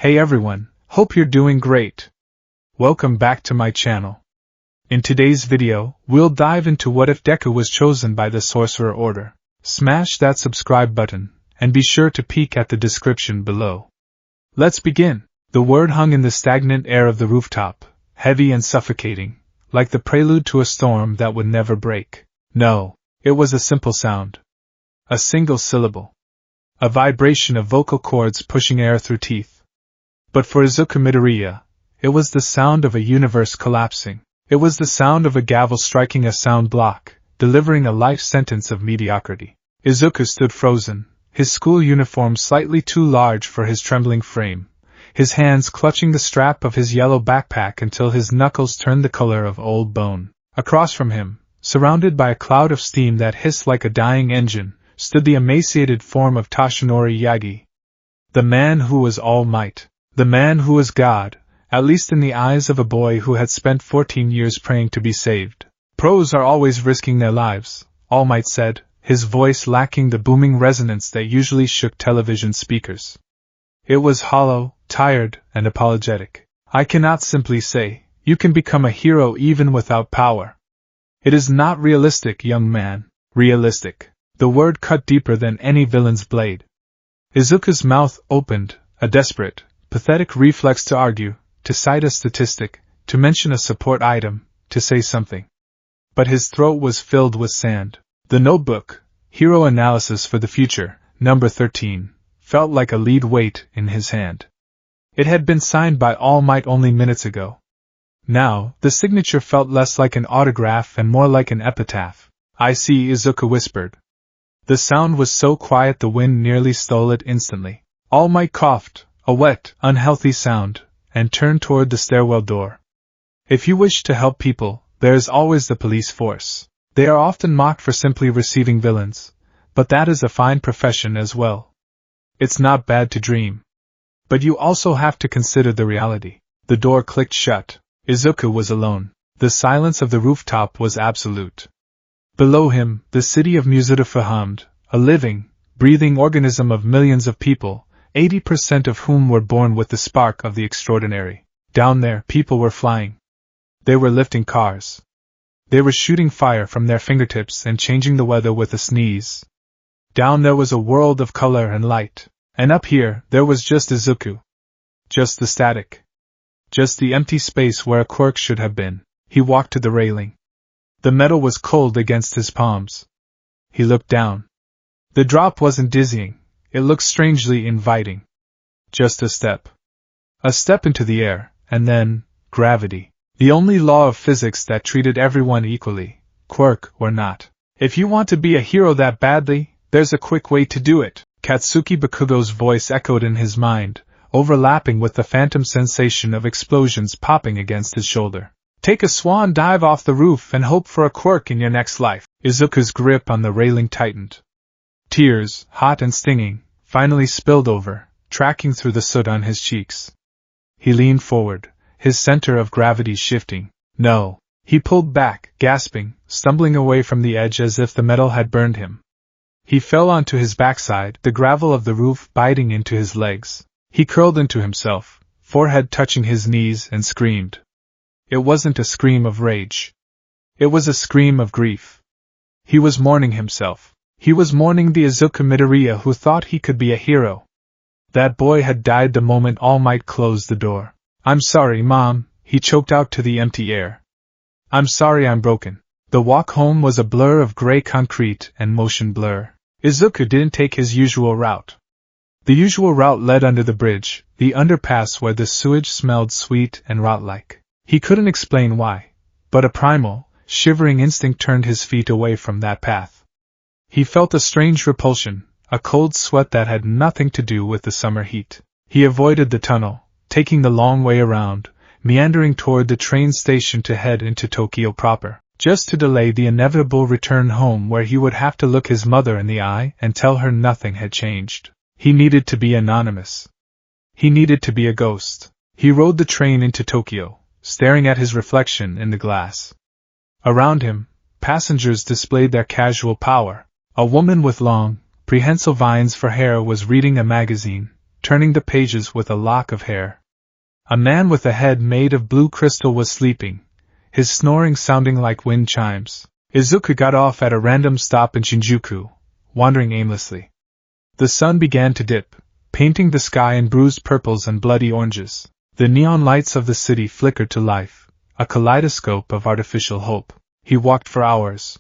Hey everyone, hope you're doing great. Welcome back to my channel. In today's video, we'll dive into what if Deku was chosen by the Sorcerer Order. Smash that subscribe button, and be sure to peek at the description below. Let's begin. The word hung in the stagnant air of the rooftop, heavy and suffocating, like the prelude to a storm that would never break. No, it was a simple sound. A single syllable. A vibration of vocal cords pushing air through teeth. But for Izuku Midoriya, it was the sound of a universe collapsing. It was the sound of a gavel striking a sound block, delivering a life sentence of mediocrity. Izuku stood frozen, his school uniform slightly too large for his trembling frame, his hands clutching the strap of his yellow backpack until his knuckles turned the color of old bone. Across from him, surrounded by a cloud of steam that hissed like a dying engine, stood the emaciated form of Toshinori Yagi. The man who was All Might. The man who was God, at least in the eyes of a boy who had spent 14 years praying to be saved. Pros are always risking their lives, All Might said, his voice lacking the booming resonance that usually shook television speakers. It was hollow, tired, and apologetic. I cannot simply say, you can become a hero even without power. It is not realistic, young man. Realistic. The word cut deeper than any villain's blade. Izuku's mouth opened, a desperate, pathetic reflex to argue, to cite a statistic, to mention a support item, to say something. But his throat was filled with sand. The notebook, Hero Analysis for the Future, number 13, felt like a lead weight in his hand. It had been signed by All Might only minutes ago. Now, the signature felt less like an autograph and more like an epitaph. I see, Izuku whispered. The sound was so quiet the wind nearly stole it instantly. All Might coughed, a wet, unhealthy sound, and turned toward the stairwell door. If you wish to help people, there is always the police force. They are often mocked for simply receiving villains, but that is a fine profession as well. It's not bad to dream. But you also have to consider the reality. The door clicked shut. Izuku was alone. The silence of the rooftop was absolute. Below him, the city of Muzurufu hummed, a living, breathing organism of millions of people, 80% of whom were born with the spark of the extraordinary. Down there, people were flying. They were lifting cars. They were shooting fire from their fingertips and changing the weather with a sneeze. Down there was a world of color and light. And up here, there was just Izuku. Just the static. Just the empty space where a quirk should have been. He walked to the railing. The metal was cold against his palms. He looked down. The drop wasn't dizzying, it looked strangely inviting. Just a step. A step into the air, and then, gravity. The only law of physics that treated everyone equally, quirk or not. If you want to be a hero that badly, there's a quick way to do it. Katsuki Bakugo's voice echoed in his mind, overlapping with the phantom sensation of explosions popping against his shoulder. Take a swan dive off the roof and hope for a quirk in your next life. Izuku's grip on the railing tightened. Tears, hot and stinging, finally spilled over, tracking through the soot on his cheeks. He leaned forward, his center of gravity shifting. No. He pulled back, gasping, stumbling away from the edge as if the metal had burned him. He fell onto his backside, the gravel of the roof biting into his legs. He curled into himself, forehead touching his knees, and screamed. It wasn't a scream of rage. It was a scream of grief. He was mourning himself. He was mourning the Izuku Midoriya who thought he could be a hero. That boy had died the moment All Might closed the door. I'm sorry, Mom, he choked out to the empty air. I'm sorry I'm broken. The walk home was a blur of gray concrete and motion blur. Izuku didn't take his usual route. The usual route led under the bridge, the underpass where the sewage smelled sweet and rot-like. He couldn't explain why, but a primal, shivering instinct turned his feet away from that path. He felt a strange repulsion, a cold sweat that had nothing to do with the summer heat. He avoided the tunnel, taking the long way around, meandering toward the train station to head into Tokyo proper, just to delay the inevitable return home where he would have to look his mother in the eye and tell her nothing had changed. He needed to be anonymous. He needed to be a ghost. He rode the train into Tokyo, staring at his reflection in the glass. Around him, passengers displayed their casual power. A woman with long, prehensile vines for hair was reading a magazine, turning the pages with a lock of hair. A man with a head made of blue crystal was sleeping, his snoring sounding like wind chimes. Izuku got off at a random stop in Shinjuku, wandering aimlessly. The sun began to dip, painting the sky in bruised purples and bloody oranges. The neon lights of the city flickered to life, a kaleidoscope of artificial hope. He walked for hours.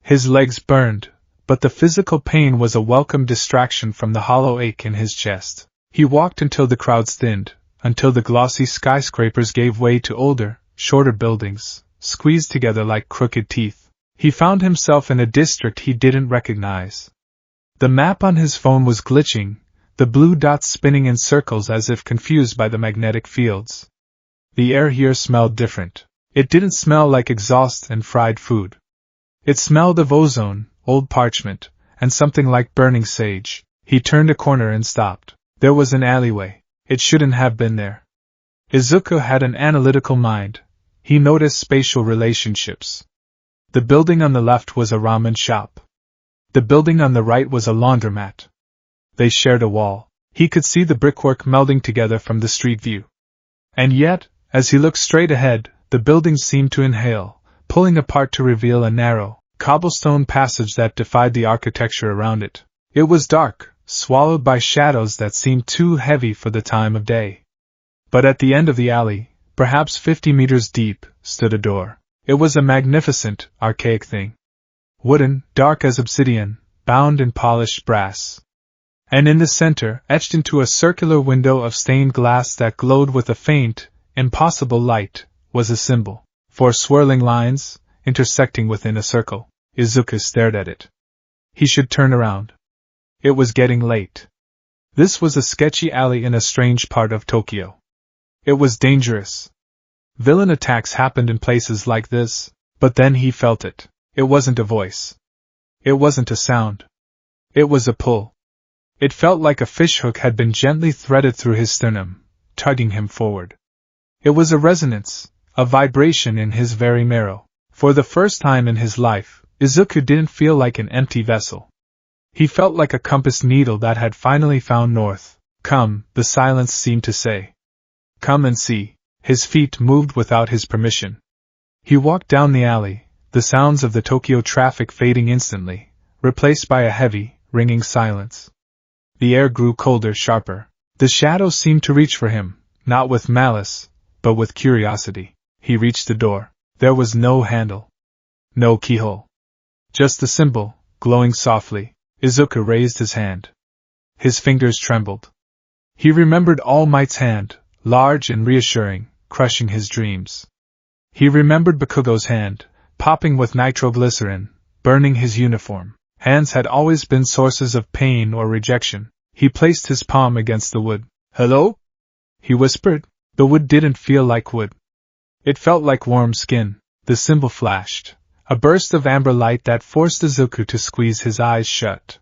His legs burned, but the physical pain was a welcome distraction from the hollow ache in his chest. He walked until the crowds thinned, until the glossy skyscrapers gave way to older, shorter buildings, squeezed together like crooked teeth. He found himself in a district he didn't recognize. The map on his phone was glitching, the blue dots spinning in circles as if confused by the magnetic fields. The air here smelled different. It didn't smell like exhaust and fried food. It smelled of ozone, old parchment, and something like burning sage. He turned a corner and stopped. There was an alleyway. It shouldn't have been there. Izuku had an analytical mind. He noticed spatial relationships. The building on the left was a ramen shop. The building on the right was a laundromat. They shared a wall. He could see the brickwork melding together from the street view. And yet, as he looked straight ahead, the buildings seemed to inhale, pulling apart to reveal a narrow, cobblestone passage that defied the architecture around it. It was dark, swallowed by shadows that seemed too heavy for the time of day. But at the end of the alley, perhaps 50 meters deep, stood a door. It was a magnificent, archaic thing. Wooden, dark as obsidian, bound in polished brass. And in the center, etched into a circular window of stained glass that glowed with a faint, impossible light, was a symbol. 4 swirling lines, intersecting within a circle. Izuku stared at it. He should turn around. It was getting late. This was a sketchy alley in a strange part of Tokyo. It was dangerous. Villain attacks happened in places like this, but then he felt it. It wasn't a voice. It wasn't a sound. It was a pull. It felt like a fishhook had been gently threaded through his sternum, tugging him forward. It was a resonance, a vibration in his very marrow. For the first time in his life, Izuku didn't feel like an empty vessel. He felt like a compass needle that had finally found north. Come, the silence seemed to say. Come and see. His feet moved without his permission. He walked down the alley, the sounds of the Tokyo traffic fading instantly, replaced by a heavy, ringing silence. The air grew colder, sharper. The shadows seemed to reach for him, not with malice, but with curiosity. He reached the door. There was no handle. No keyhole. Just the symbol, glowing softly. Izuku raised his hand. His fingers trembled. He remembered All Might's hand, large and reassuring, crushing his dreams. He remembered Bakugo's hand, popping with nitroglycerin, burning his uniform. Hands had always been sources of pain or rejection. He placed his palm against the wood. Hello? He whispered. The wood didn't feel like wood. It felt like warm skin. The symbol flashed. A burst of amber light that forced Izuku to squeeze his eyes shut.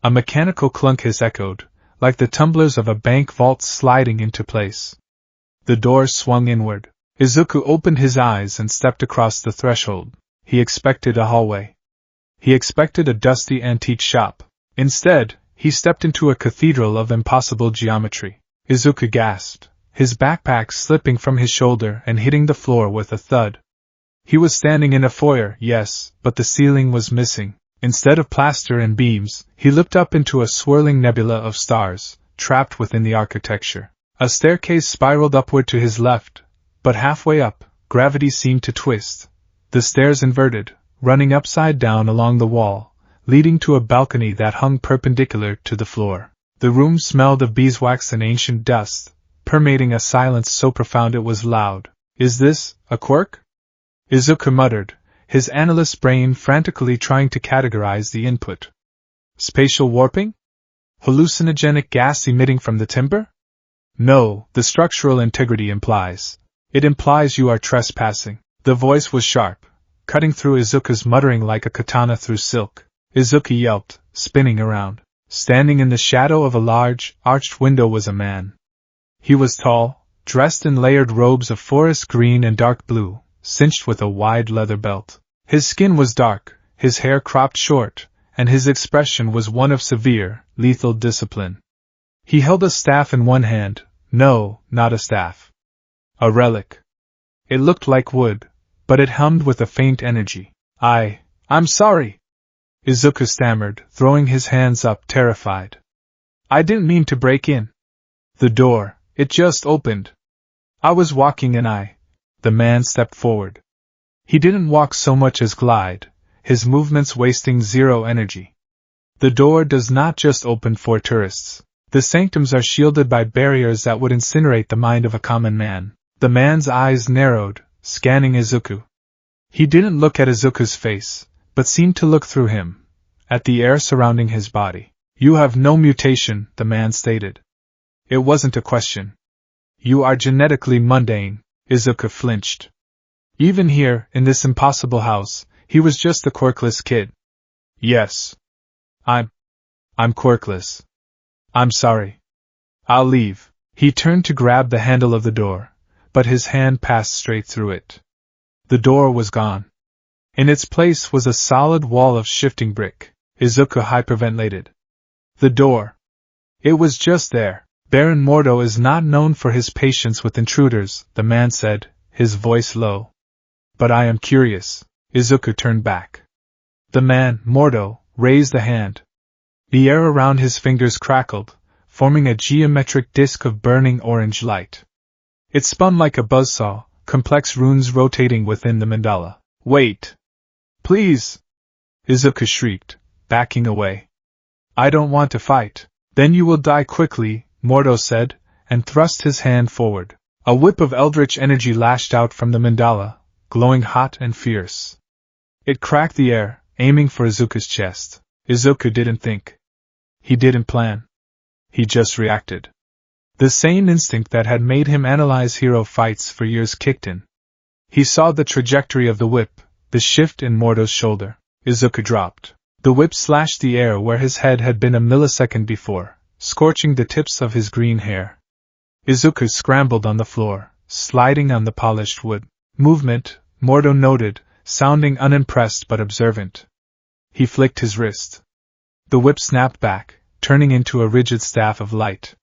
A mechanical clunk hiss echoed, like the tumblers of a bank vault sliding into place. The door swung inward. Izuku opened his eyes and stepped across the threshold. He expected a hallway. He expected a dusty antique shop. Instead, he stepped into a cathedral of impossible geometry. Izuku gasped, his backpack slipping from his shoulder and hitting the floor with a thud. He was standing in a foyer, yes, but the ceiling was missing. Instead of plaster and beams, he looked up into a swirling nebula of stars, trapped within the architecture. A staircase spiraled upward to his left, but halfway up, gravity seemed to twist. The stairs inverted, running upside down along the wall, leading to a balcony that hung perpendicular to the floor. The room smelled of beeswax and ancient dust, permeating a silence so profound it was loud. Is this a quirk? Izuku muttered, his analyst brain frantically trying to categorize the input. Spatial warping? Hallucinogenic gas emitting from the timber? No, the structural integrity implies. It implies you are trespassing. The voice was sharp, cutting through Izuku's muttering like a katana through silk. Izuku yelped, spinning around. Standing in the shadow of a large, arched window was a man. He was tall, dressed in layered robes of forest green and dark blue, cinched with a wide leather belt. His skin was dark, his hair cropped short, and his expression was one of severe, lethal discipline. He held a staff in one hand. No, not a staff. A relic. It looked like wood, but it hummed with a faint energy. I'm sorry, Izuku stammered, throwing his hands up, terrified. I didn't mean to break in. The door, it just opened. I was walking and The man stepped forward. He didn't walk so much as glide, his movements wasting zero energy. The door does not just open for tourists. The sanctums are shielded by barriers that would incinerate the mind of a common man. The man's eyes narrowed, scanning Izuku. He didn't look at Izuku's face, but seemed to look through him, at the air surrounding his body. You have no mutation, the man stated. It wasn't a question. You are genetically mundane. Izuku flinched. Even here, in this impossible house, he was just a quirkless kid. Yes. I'm quirkless. I'm sorry. I'll leave. He turned to grab the handle of the door, but his hand passed straight through it. The door was gone. In its place was a solid wall of shifting brick. Izuku hyperventilated. The door. It was just there. Baron Mordo is not known for his patience with intruders, the man said, his voice low. But I am curious. Izuku turned back. The man, Mordo, raised a hand. The air around his fingers crackled, forming a geometric disk of burning orange light. It spun like a buzzsaw, complex runes rotating within the mandala. Wait! Please! Izuku shrieked, backing away. I don't want to fight. Then you will die quickly, Mordo said, and thrust his hand forward. A whip of eldritch energy lashed out from the mandala, glowing hot and fierce. It cracked the air, aiming for Izuku's chest. Izuku didn't think. He didn't plan. He just reacted. The same instinct that had made him analyze hero fights for years kicked in. He saw the trajectory of the whip, the shift in Mordo's shoulder. Izuku dropped. The whip slashed the air where his head had been a millisecond before, scorching the tips of his green hair. Izuku scrambled on the floor, sliding on the polished wood. Movement, Mordo noted, sounding unimpressed but observant. He flicked his wrist. The whip snapped back, turning into a rigid staff of light.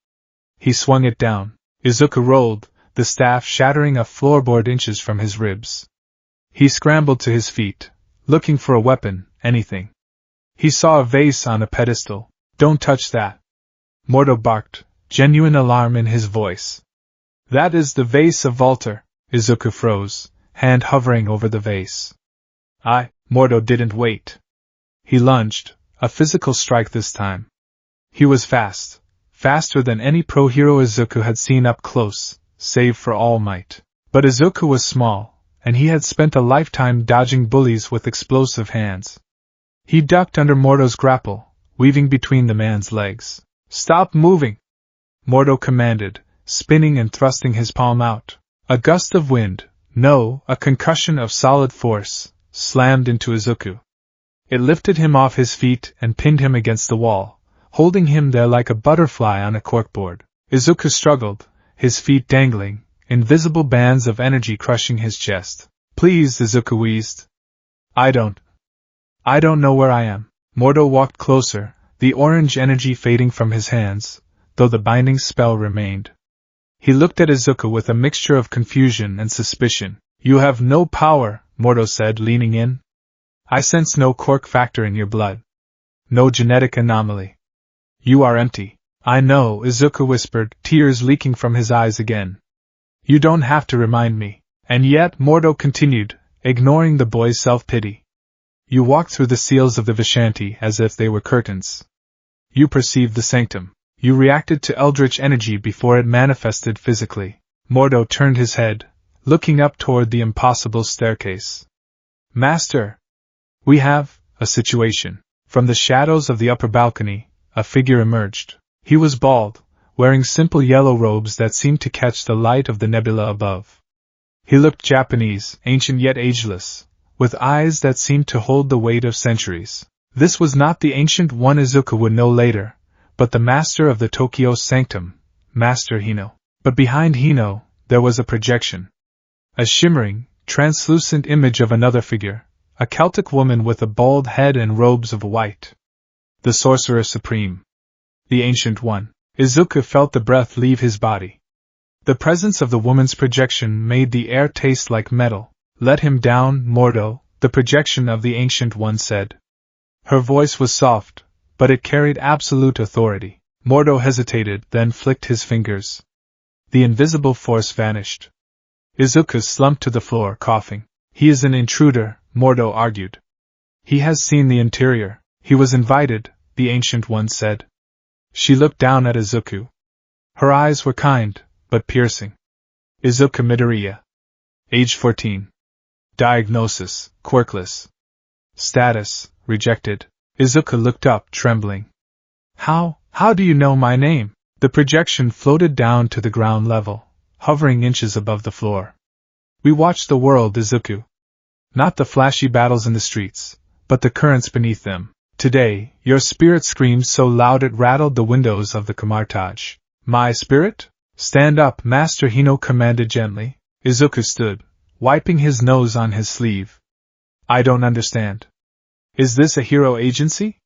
He swung it down. Izuku rolled, the staff shattering a floorboard inches from his ribs. He scrambled to his feet, looking for a weapon, anything. He saw a vase on a pedestal. Don't touch that. Mordo barked, genuine alarm in his voice. That is the vase of Walter. Izuku froze, hand hovering over the vase. Mordo didn't wait. He lunged, a physical strike this time. He was fast, faster than any pro-hero Izuku had seen up close, save for All Might. But Izuku was small, and he had spent a lifetime dodging bullies with explosive hands. He ducked under Mordo's grapple, weaving between the man's legs. Stop moving! Mordo commanded, spinning and thrusting his palm out. A gust of wind, no, a concussion of solid force, slammed into Izuku. It lifted him off his feet and pinned him against the wall, holding him there like a butterfly on a corkboard. Izuku struggled, his feet dangling, invisible bands of energy crushing his chest. Please, Izuku wheezed. I don't know where I am. Mordo walked closer, the orange energy fading from his hands, though the binding spell remained. He looked at Izuku with a mixture of confusion and suspicion. You have no power, Mordo said, leaning in. I sense no quirk factor in your blood. No genetic anomaly. You are empty. I know, Izuku whispered, tears leaking from his eyes again. You don't have to remind me. And yet, Mordo continued, ignoring the boy's self-pity. You walked through the seals of the Vishanti as if they were curtains. You perceived the sanctum. You reacted to eldritch energy before it manifested physically. Mordo turned his head, looking up toward the impossible staircase. Master! We have a situation. From the shadows of the upper balcony, a figure emerged. He was bald, wearing simple yellow robes that seemed to catch the light of the nebula above. He looked Japanese, ancient yet ageless, with eyes that seemed to hold the weight of centuries. This was not the ancient one Izuku would know later, but the master of the Tokyo Sanctum, Master Hino. But behind Hino, there was a projection. A shimmering, translucent image of another figure, a Celtic woman with a bald head and robes of white. The Sorcerer Supreme. The Ancient One. Izuku felt the breath leave his body. The presence of the woman's projection made the air taste like metal. Let him down, Mordo, the projection of the Ancient One said. Her voice was soft, but it carried absolute authority. Mordo hesitated, then flicked his fingers. The invisible force vanished. Izuku slumped to the floor, coughing. He is an intruder, Mordo argued. He has seen the interior. He was invited, the Ancient One said. She looked down at Izuku. Her eyes were kind, but piercing. Izuku Midoriya. Age 14. Diagnosis, quirkless. Status, rejected. Izuku looked up, trembling. How do you know my name? The projection floated down to the ground level, hovering inches above the floor. We watch the world, Izuku. Not the flashy battles in the streets, but the currents beneath them. Today, your spirit screamed so loud it rattled the windows of the Kamartage. My spirit? Stand up, Master Hino commanded gently. Izuku stood, wiping his nose on his sleeve. I don't understand. Is this a hero agency?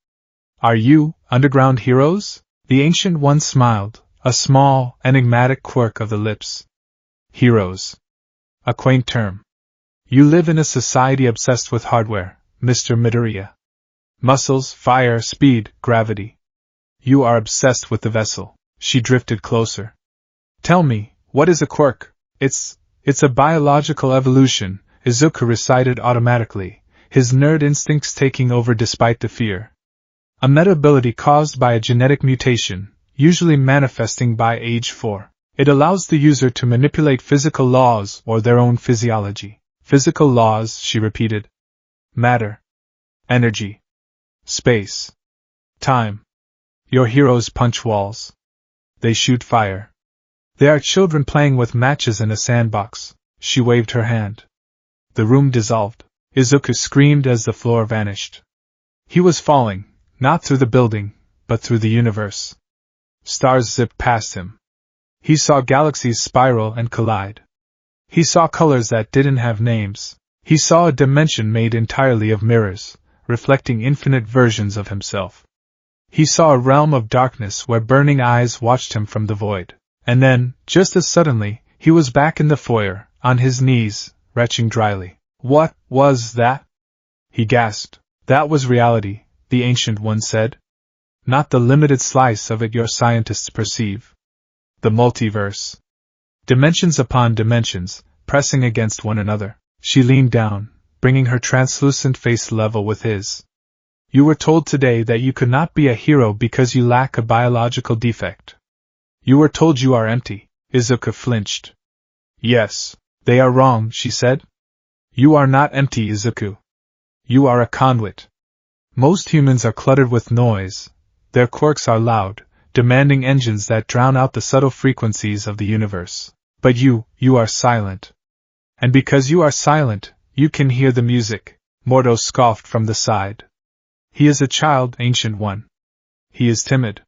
Are you, underground heroes? The Ancient One smiled, a small, enigmatic quirk of the lips. Heroes. A quaint term. You live in a society obsessed with hardware, Mr. Midoriya. Muscles, fire, speed, gravity. You are obsessed with the vessel. She drifted closer. Tell me, what is a quirk? It's a biological evolution, Izuku recited automatically, his nerd instincts taking over despite the fear. A meta-ability caused by a genetic mutation, usually manifesting by age 4. It allows the user to manipulate physical laws or their own physiology. Physical laws, she repeated. Matter. Energy. Space. Time. Your heroes punch walls. They shoot fire. They are children playing with matches in a sandbox. She waved her hand. The room dissolved. Izuku screamed as the floor vanished. He was falling, not through the building, but through the universe. Stars zipped past him. He saw galaxies spiral and collide. He saw colors that didn't have names. He saw a dimension made entirely of mirrors, reflecting infinite versions of himself. He saw a realm of darkness where burning eyes watched him from the void. And then, just as suddenly, he was back in the foyer, on his knees, retching dryly. What was that? He gasped. That was reality, the Ancient One said. Not the limited slice of it your scientists perceive. The multiverse. Dimensions upon dimensions, pressing against one another. She leaned down, bringing her translucent face level with his. You were told today that you could not be a hero because you lack a biological defect. You were told you are empty. Izuku flinched. Yes, they are wrong, she said. You are not empty, Izuku. You are a conduit. Most humans are cluttered with noise. Their quirks are loud, demanding engines that drown out the subtle frequencies of the universe. But you are silent. And because you are silent, you can hear the music, Mordo scoffed from the side. He is a child, Ancient One. He is timid.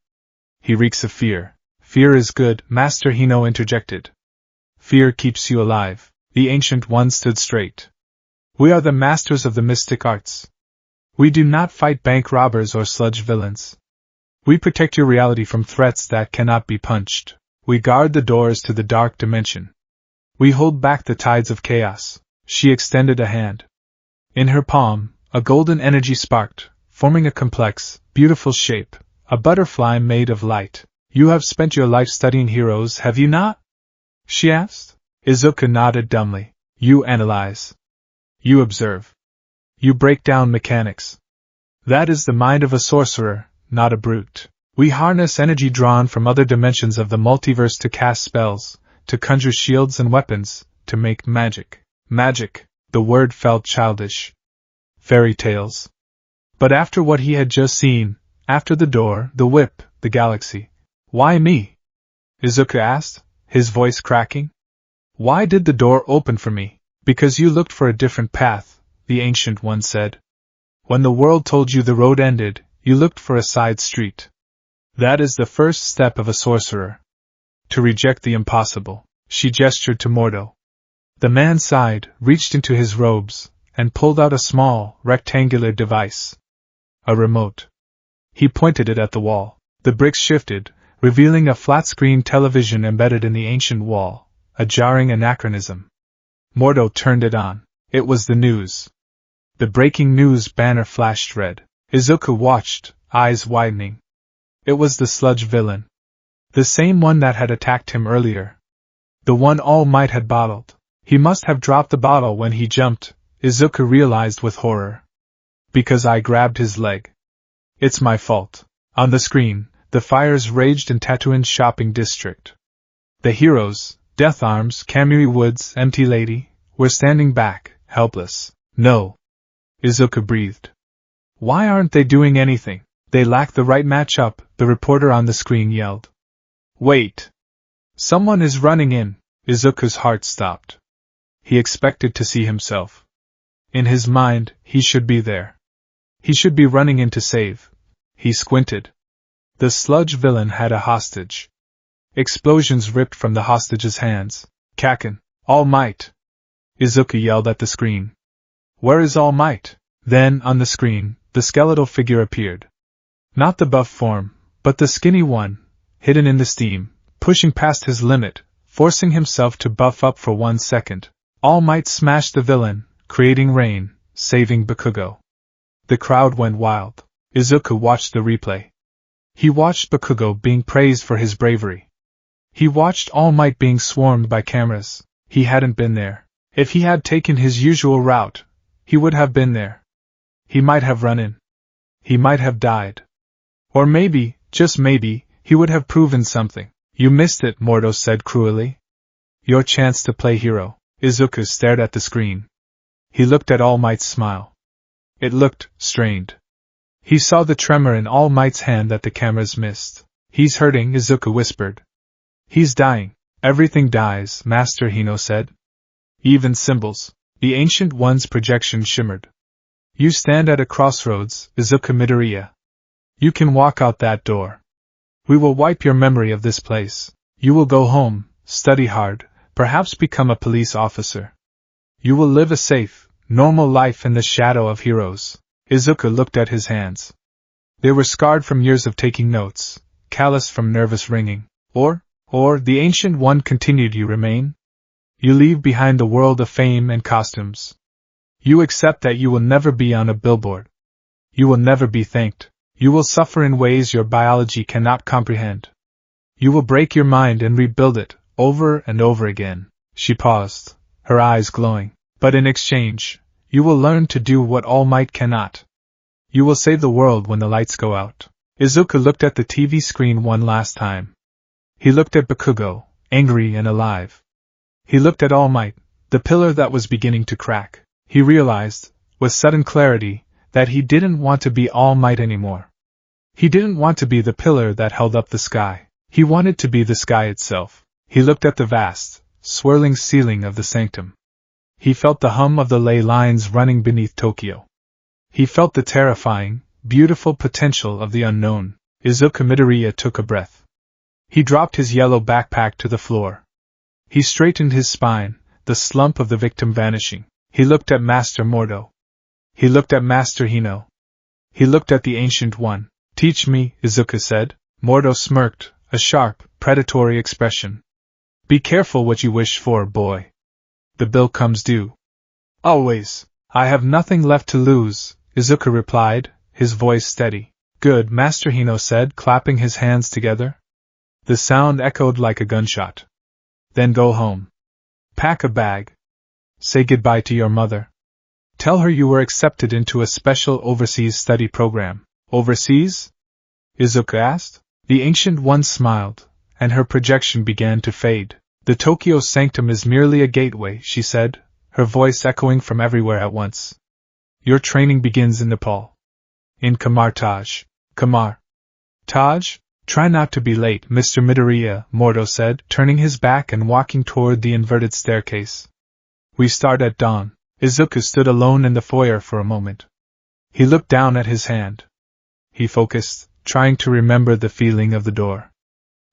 He reeks of fear. Fear is good, Master Hino interjected. Fear keeps you alive. The Ancient One stood straight. We are the masters of the mystic arts. We do not fight bank robbers or sludge villains. We protect your reality from threats that cannot be punched. We guard the doors to the dark dimension. We hold back the tides of chaos. She extended a hand. In her palm, a golden energy sparked, forming a complex, beautiful shape, a butterfly made of light. You have spent your life studying heroes, have you not? She asked. Izuku nodded dumbly. You analyze. You observe. You break down mechanics. That is the mind of a sorcerer, not a brute. We harness energy drawn from other dimensions of the multiverse to cast spells, to conjure shields and weapons, to make magic. Magic, the word felt childish. Fairy tales. But after what he had just seen, after the door, the whip, the galaxy. Why me? Izuku asked, his voice cracking. Why did the door open for me? Because you looked for a different path, the Ancient One said. When the world told you the road ended, you looked for a side street. That is the first step of a sorcerer. To reject the impossible. She gestured to Mordo. The man sighed, reached into his robes, and pulled out a small, rectangular device. A remote. He pointed it at the wall. The bricks shifted, revealing a flat-screen television embedded in the ancient wall, a jarring anachronism. Mordo turned it on. It was the news. The breaking news banner flashed red. Izuku watched, eyes widening. It was the sludge villain. The same one that had attacked him earlier. The one All Might had bottled. He must have dropped the bottle when he jumped, Izuku realized with horror. Because I grabbed his leg. It's my fault. On the screen, the fires raged in Tatooine's shopping district. The heroes, Death Arms, Kamui Woods, Empty Lady, were standing back, helpless. No. Izuku breathed. Why aren't they doing anything? They lack the right matchup, the reporter on the screen yelled. Wait. Someone is running in. Izuku's heart stopped. He expected to see himself. In his mind, he should be there. He should be running in to save. He squinted. The sludge villain had a hostage. Explosions ripped from the hostage's hands. Kakin, All Might! Izuku yelled at the screen. Where is All Might? Then, on the screen, the skeletal figure appeared. Not the buff form, but the skinny one, hidden in the steam, pushing past his limit, forcing himself to buff up for 1 second. All Might smashed the villain, creating rain, saving Bakugo. The crowd went wild. Izuku watched the replay. He watched Bakugo being praised for his bravery. He watched All Might being swarmed by cameras. He hadn't been there. If he had taken his usual route, he would have been there. He might have run in. He might have died. Or maybe, just maybe, he would have proven something. You missed it, Mordo said cruelly. Your chance to play hero. Izuku stared at the screen. He looked at All Might's smile. It looked strained. He saw the tremor in All Might's hand that the cameras missed. He's hurting, Izuku whispered. He's dying. Everything dies, Master Hino said. Even symbols. The Ancient One's projection shimmered. You stand at a crossroads, Izuku Midoriya. You can walk out that door. We will wipe your memory of this place. You will go home, study hard, perhaps become a police officer. You will live a safe, normal life in the shadow of heroes. Izuku looked at his hands. They were scarred from years of taking notes, calloused from nervous wringing. Or, the Ancient One continued, you remain? You leave behind the world of fame and costumes. You accept that you will never be on a billboard. You will never be thanked. You will suffer in ways your biology cannot comprehend. You will break your mind and rebuild it, over and over again. She paused, her eyes glowing. But in exchange, you will learn to do what All Might cannot. You will save the world when the lights go out. Izuku looked at the TV screen one last time. He looked at Bakugo, angry and alive. He looked at All Might, the pillar that was beginning to crack. He realized, with sudden clarity, that he didn't want to be All Might anymore. He didn't want to be the pillar that held up the sky. He wanted to be the sky itself. He looked at the vast, swirling ceiling of the sanctum. He felt the hum of the ley lines running beneath Tokyo. He felt the terrifying, beautiful potential of the unknown. Izuku Midoriya took a breath. He dropped his yellow backpack to the floor. He straightened his spine, the slump of the victim vanishing. He looked at Master Mordo. He looked at Master Hino. He looked at the Ancient One. Teach me, Izuku said. Mordo smirked, a sharp, predatory expression. Be careful what you wish for, boy. The bill comes due. Always. I have nothing left to lose, Izuku replied, his voice steady. Good, Master Hino said, clapping his hands together. The sound echoed like a gunshot. Then go home. Pack a bag. Say goodbye to your mother. Tell her you were accepted into a special overseas study program. Overseas? Izuku asked. The Ancient One smiled, and her projection began to fade. The Tokyo Sanctum is merely a gateway, she said, her voice echoing from everywhere at once. Your training begins in Nepal. In Kamar Taj. Kamar Taj? Try not to be late, Mr. Midoriya, Mordo said, turning his back and walking toward the inverted staircase. We start at dawn. Izuku stood alone in the foyer for a moment. He looked down at his hand. He focused, trying to remember the feeling of the door.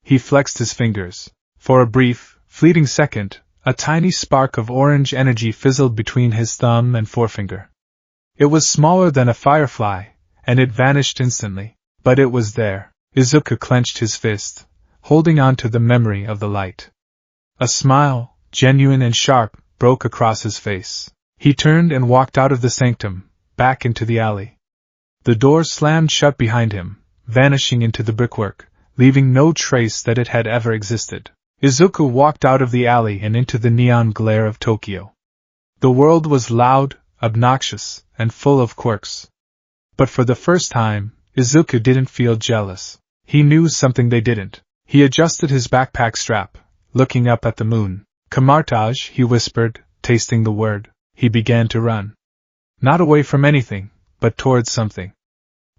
He flexed his fingers. For a brief, fleeting second, a tiny spark of orange energy fizzled between his thumb and forefinger. It was smaller than a firefly, and it vanished instantly. But it was there. Izuku clenched his fist, holding on to the memory of the light. A smile, genuine and sharp, broke across his face. He turned and walked out of the sanctum, back into the alley. The door slammed shut behind him, vanishing into the brickwork, leaving no trace that it had ever existed. Izuku walked out of the alley and into the neon glare of Tokyo. The world was loud, obnoxious, and full of quirks. But for the first time, Izuku didn't feel jealous. He knew something they didn't. He adjusted his backpack strap, looking up at the moon. Camartage, he whispered, tasting the word. He began to run. Not away from anything, but towards something.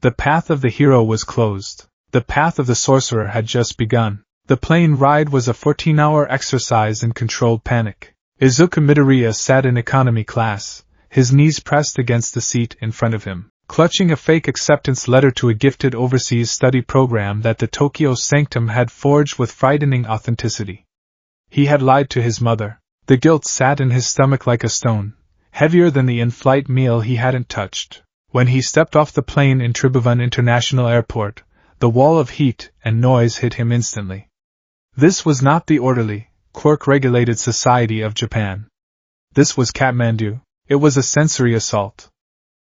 The path of the hero was closed. The path of the sorcerer had just begun. The plane ride was a 14-hour exercise in controlled panic. Izuku Midoriya sat in economy class, his knees pressed against the seat in front of him, clutching a fake acceptance letter to a gifted overseas study program that the Tokyo Sanctum had forged with frightening authenticity. He had lied to his mother. The guilt sat in his stomach like a stone, heavier than the in-flight meal he hadn't touched. When he stepped off the plane in Tribhuvan International Airport, the wall of heat and noise hit him instantly. This was not the orderly, quirk-regulated society of Japan. This was Kathmandu. It was a sensory assault.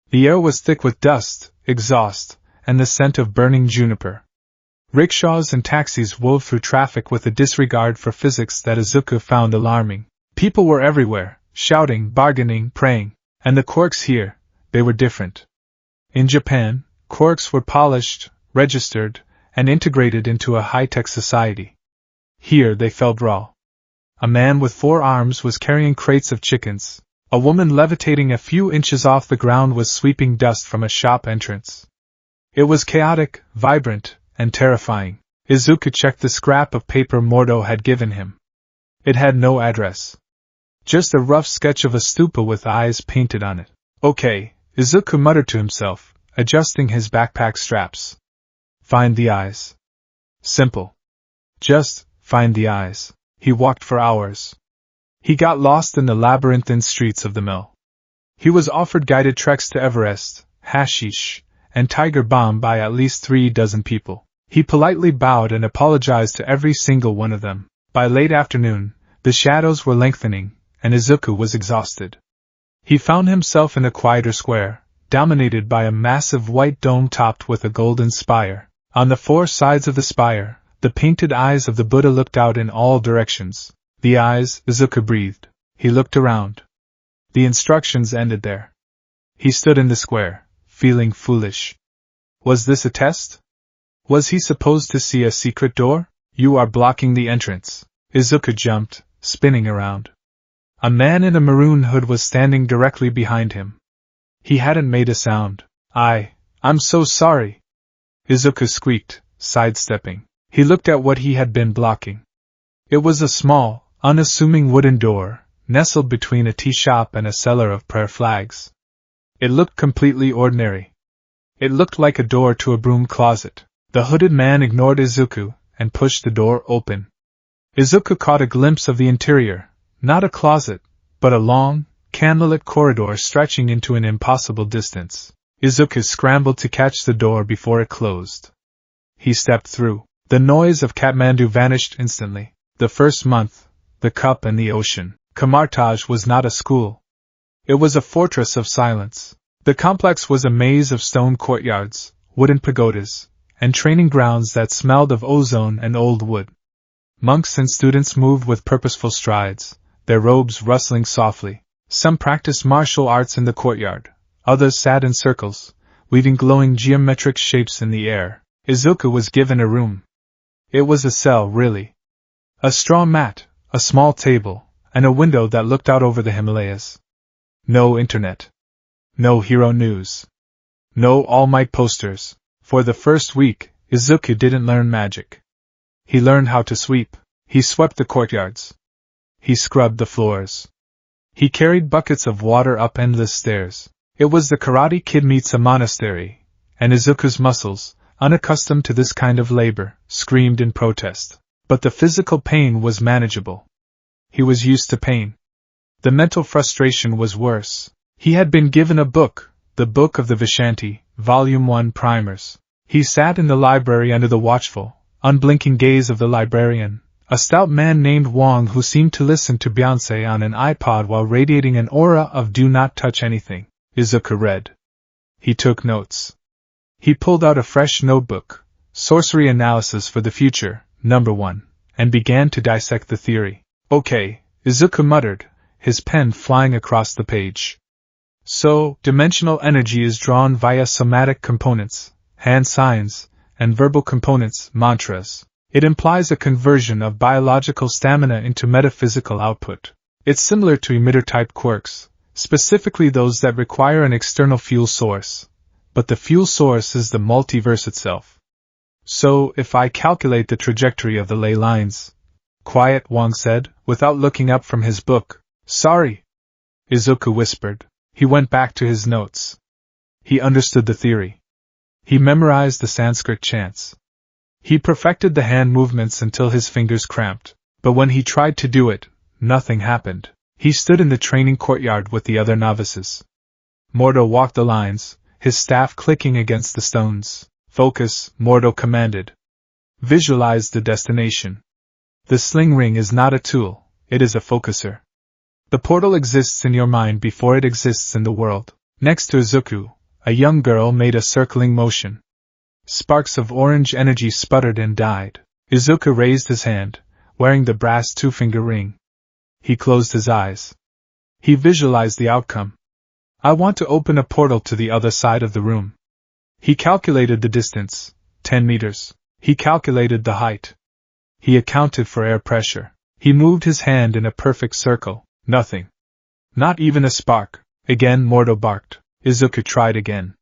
The air was thick with dust, exhaust, and the scent of burning juniper. Rickshaws and taxis wove through traffic with a disregard for physics that Izuku found alarming. People were everywhere, shouting, bargaining, praying. And the quirks here, they were different. In Japan, quirks were polished, registered, and integrated into a high-tech society. Here they felt raw. A man with 4 arms was carrying crates of chickens. A woman levitating a few inches off the ground was sweeping dust from a shop entrance. It was chaotic, vibrant, and terrifying. Izuku checked the scrap of paper Mordo had given him. It had no address. Just a rough sketch of a stupa with eyes painted on it. Okay, Izuku muttered to himself, adjusting his backpack straps. Find the eyes. Simple. Just find the eyes. He walked for hours. He got lost in the labyrinthine streets of the mill. He was offered guided treks to Everest, hashish, and Tiger Balm by at least 3 dozen people. He politely bowed and apologized to every single one of them. By late afternoon, the shadows were lengthening, and Izuku was exhausted. He found himself in a quieter square, dominated by a massive white dome topped with a golden spire. On the 4 sides of the spire, the painted eyes of the Buddha looked out in all directions. The eyes, Izuku breathed. He looked around. The instructions ended there. He stood in the square, feeling foolish. Was this a test? Was he supposed to see a secret door? You are blocking the entrance. Izuku jumped, spinning around. A man in a maroon hood was standing directly behind him. He hadn't made a sound. I'm so sorry. Izuku squeaked, sidestepping. He looked at what he had been blocking. It was a small, unassuming wooden door, nestled between a tea shop and a seller of prayer flags. It looked completely ordinary. It looked like a door to a broom closet. The hooded man ignored Izuku and pushed the door open. Izuku caught a glimpse of the interior, not a closet, but a long, candlelit corridor stretching into an impossible distance. Izuku scrambled to catch the door before it closed. He stepped through. The noise of Kathmandu vanished instantly. The first month, the cup and the ocean. Camartage was not a school. It was a fortress of silence. The complex was a maze of stone courtyards, wooden pagodas, and training grounds that smelled of ozone and old wood. Monks and students moved with purposeful strides, their robes rustling softly. Some practiced martial arts in the courtyard, others sat in circles, weaving glowing geometric shapes in the air. Izuku was given a room. It was a cell, really. A straw mat, a small table, and a window that looked out over the Himalayas. No internet. No hero news. No All Might posters. For the first week, Izuku didn't learn magic. He learned how to sweep. He swept the courtyards. He scrubbed the floors. He carried buckets of water up endless stairs. It was the Karate Kid meets a monastery, and Izuku's muscles, unaccustomed to this kind of labor, screamed in protest. But the physical pain was manageable. He was used to pain. The mental frustration was worse. He had been given a book, the Book of the Vishanti, Volume 1 Primers. He sat in the library under the watchful, unblinking gaze of the librarian, a stout man named Wong who seemed to listen to Beyoncé on an iPod while radiating an aura of do not touch anything, Izuku read. He took notes. He pulled out a fresh notebook, Sorcery Analysis for the Future, number 1, and began to dissect the theory. Okay, Izuku muttered, his pen flying across the page. So, dimensional energy is drawn via somatic components, hand signs, and verbal components, mantras. It implies a conversion of biological stamina into metaphysical output. It's similar to emitter-type quirks, specifically those that require an external fuel source, but the fuel source is the multiverse itself. So, if I calculate the trajectory of the ley lines... Quiet, Wong said, without looking up from his book. Sorry, Izuku whispered. He went back to his notes. He understood the theory. He memorized the Sanskrit chants. He perfected the hand movements until his fingers cramped, but when he tried to do it, nothing happened. He stood in the training courtyard with the other novices. Mordo walked the lines, his staff clicking against the stones. Focus, Mordo commanded. Visualize the destination. The sling ring is not a tool, it is a focuser. The portal exists in your mind before it exists in the world. Next to Izuku, a young girl made a circling motion. Sparks of orange energy sputtered and died. Izuku raised his hand, wearing the brass two-finger ring. He closed his eyes. He visualized the outcome. I want to open a portal to the other side of the room. He calculated the distance, 10 meters. He calculated the height. He accounted for air pressure. He moved his hand in a perfect circle. Nothing. Not even a spark. Again Mordo barked. Izuku tried again.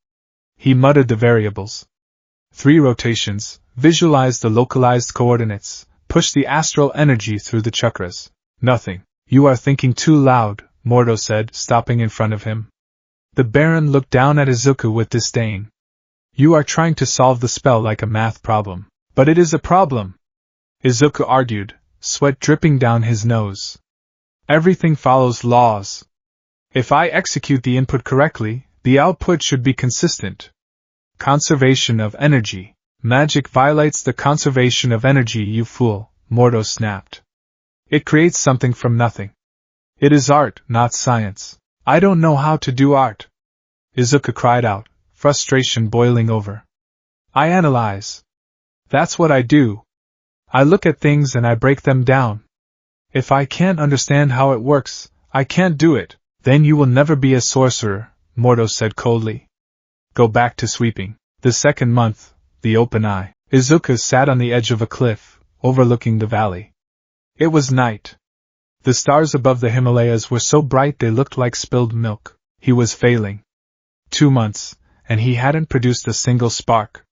He muttered the variables. 3 rotations, visualized the localized coordinates, pushed the astral energy through the chakras. Nothing. You are thinking too loud, Mordo said, stopping in front of him. The Baron looked down at Izuku with disdain. You are trying to solve the spell like a math problem. But it is a problem, Izuku argued, sweat dripping down his nose. Everything follows laws. If I execute the input correctly, the output should be consistent. Conservation of energy. Magic violates the conservation of energy, you fool, Mordo snapped. It creates something from nothing. It is art, not science. I don't know how to do art, Izuku cried out, frustration boiling over. I analyze. That's what I do. I look at things and I break them down. If I can't understand how it works, I can't do it. Then you will never be a sorcerer, Mordo said coldly. Go back to sweeping. The second month, the open eye. Izuku sat on the edge of a cliff, overlooking the valley. It was night. The stars above the Himalayas were so bright they looked like spilled milk. He was failing. 2 months, and he hadn't produced a single spark.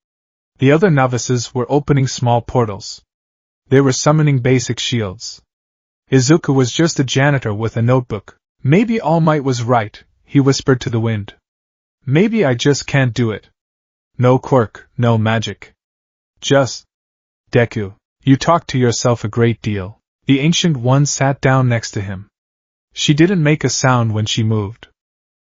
The other novices were opening small portals. They were summoning basic shields. Izuku was just a janitor with a notebook. Maybe All Might was right, he whispered to the wind. Maybe I just can't do it. No quirk, no magic. Just... Deku, you talk to yourself a great deal. The Ancient One sat down next to him. She didn't make a sound when she moved.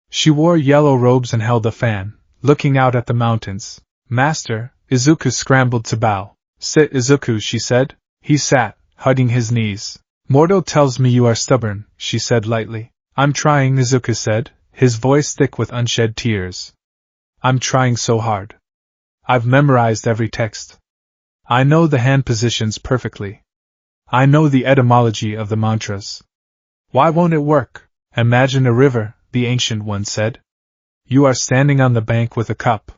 She wore yellow robes and held a fan, looking out at the mountains. Master, Izuku scrambled to bow. Sit, Izuku, she said. He sat, hugging his knees. Mordo tells me you are stubborn, she said lightly. I'm trying, Izuku said, his voice thick with unshed tears. I'm trying so hard. I've memorized every text. I know the hand positions perfectly. I know the etymology of the mantras. Why won't it work? Imagine a river, the Ancient One said. You are standing on the bank with a cup.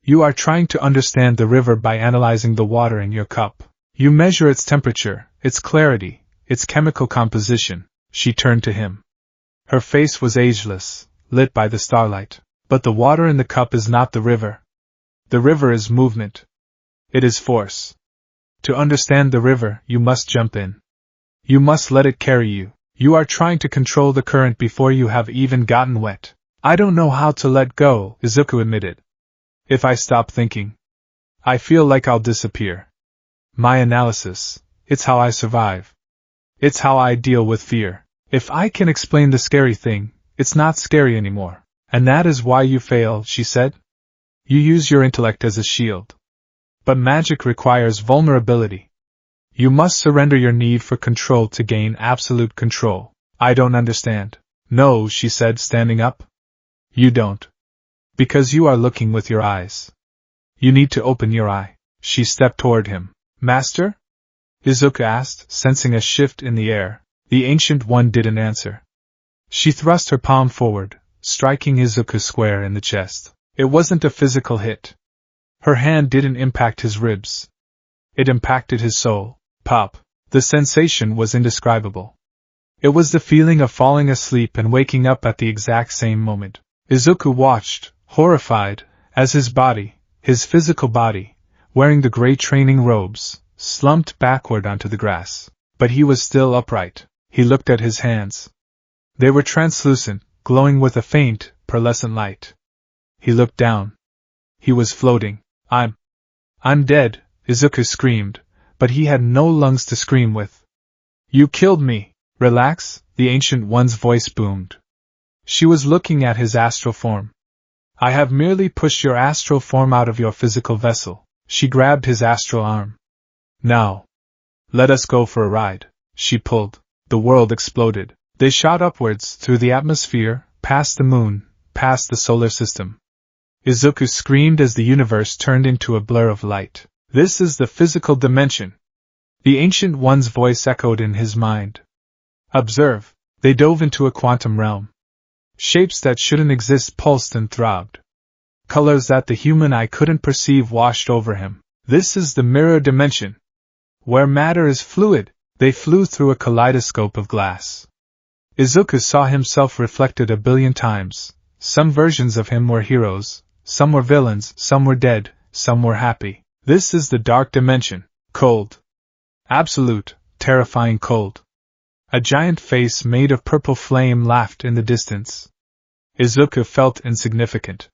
You are trying to understand the river by analyzing the water in your cup. You measure its temperature, its clarity, its chemical composition. She turned to him. Her face was ageless, lit by the starlight. But the water in the cup is not the river. The river is movement. It is force. To understand the river, you must jump in. You must let it carry you. You are trying to control the current before you have even gotten wet. I don't know how to let go, Izuku admitted. If I stop thinking, I feel like I'll disappear. My analysis, it's how I survive. It's how I deal with fear. If I can explain the scary thing, it's not scary anymore. And that is why you fail, she said. You use your intellect as a shield. But magic requires vulnerability. You must surrender your need for control to gain absolute control. I don't understand. No, she said, standing up. You don't. Because you are looking with your eyes. You need to open your eye. She stepped toward him. Master? Izuku asked, sensing a shift in the air. The Ancient One didn't answer. She thrust her palm forward, striking Izuku square in the chest. It wasn't a physical hit. Her hand didn't impact his ribs. It impacted his soul. Pop. The sensation was indescribable. It was the feeling of falling asleep and waking up at the exact same moment. Izuku watched, horrified, as his body, his physical body, wearing the gray training robes, slumped backward onto the grass. But he was still upright. He looked at his hands. They were translucent, glowing with a faint, pearlescent light. He looked down. He was floating. I'm dead, Izuku screamed, but he had no lungs to scream with. You killed me. Relax, the Ancient One's voice boomed. She was looking at his astral form. I have merely pushed your astral form out of your physical vessel. She grabbed his astral arm. Now. Let us go for a ride. She pulled. The world exploded. They shot upwards, through the atmosphere, past the moon, past the solar system. Izuku screamed as the universe turned into a blur of light. This is the physical dimension. The Ancient One's voice echoed in his mind. Observe. They dove into a quantum realm. Shapes that shouldn't exist pulsed and throbbed. Colors that the human eye couldn't perceive washed over him. This is the mirror dimension. Where matter is fluid. They flew through a kaleidoscope of glass. Izuku saw himself reflected a billion times. Some versions of him were heroes, some were villains, some were dead, some were happy. This is the dark dimension. Cold. Absolute, terrifying cold. A giant face made of purple flame laughed in the distance. Izuku felt insignificant.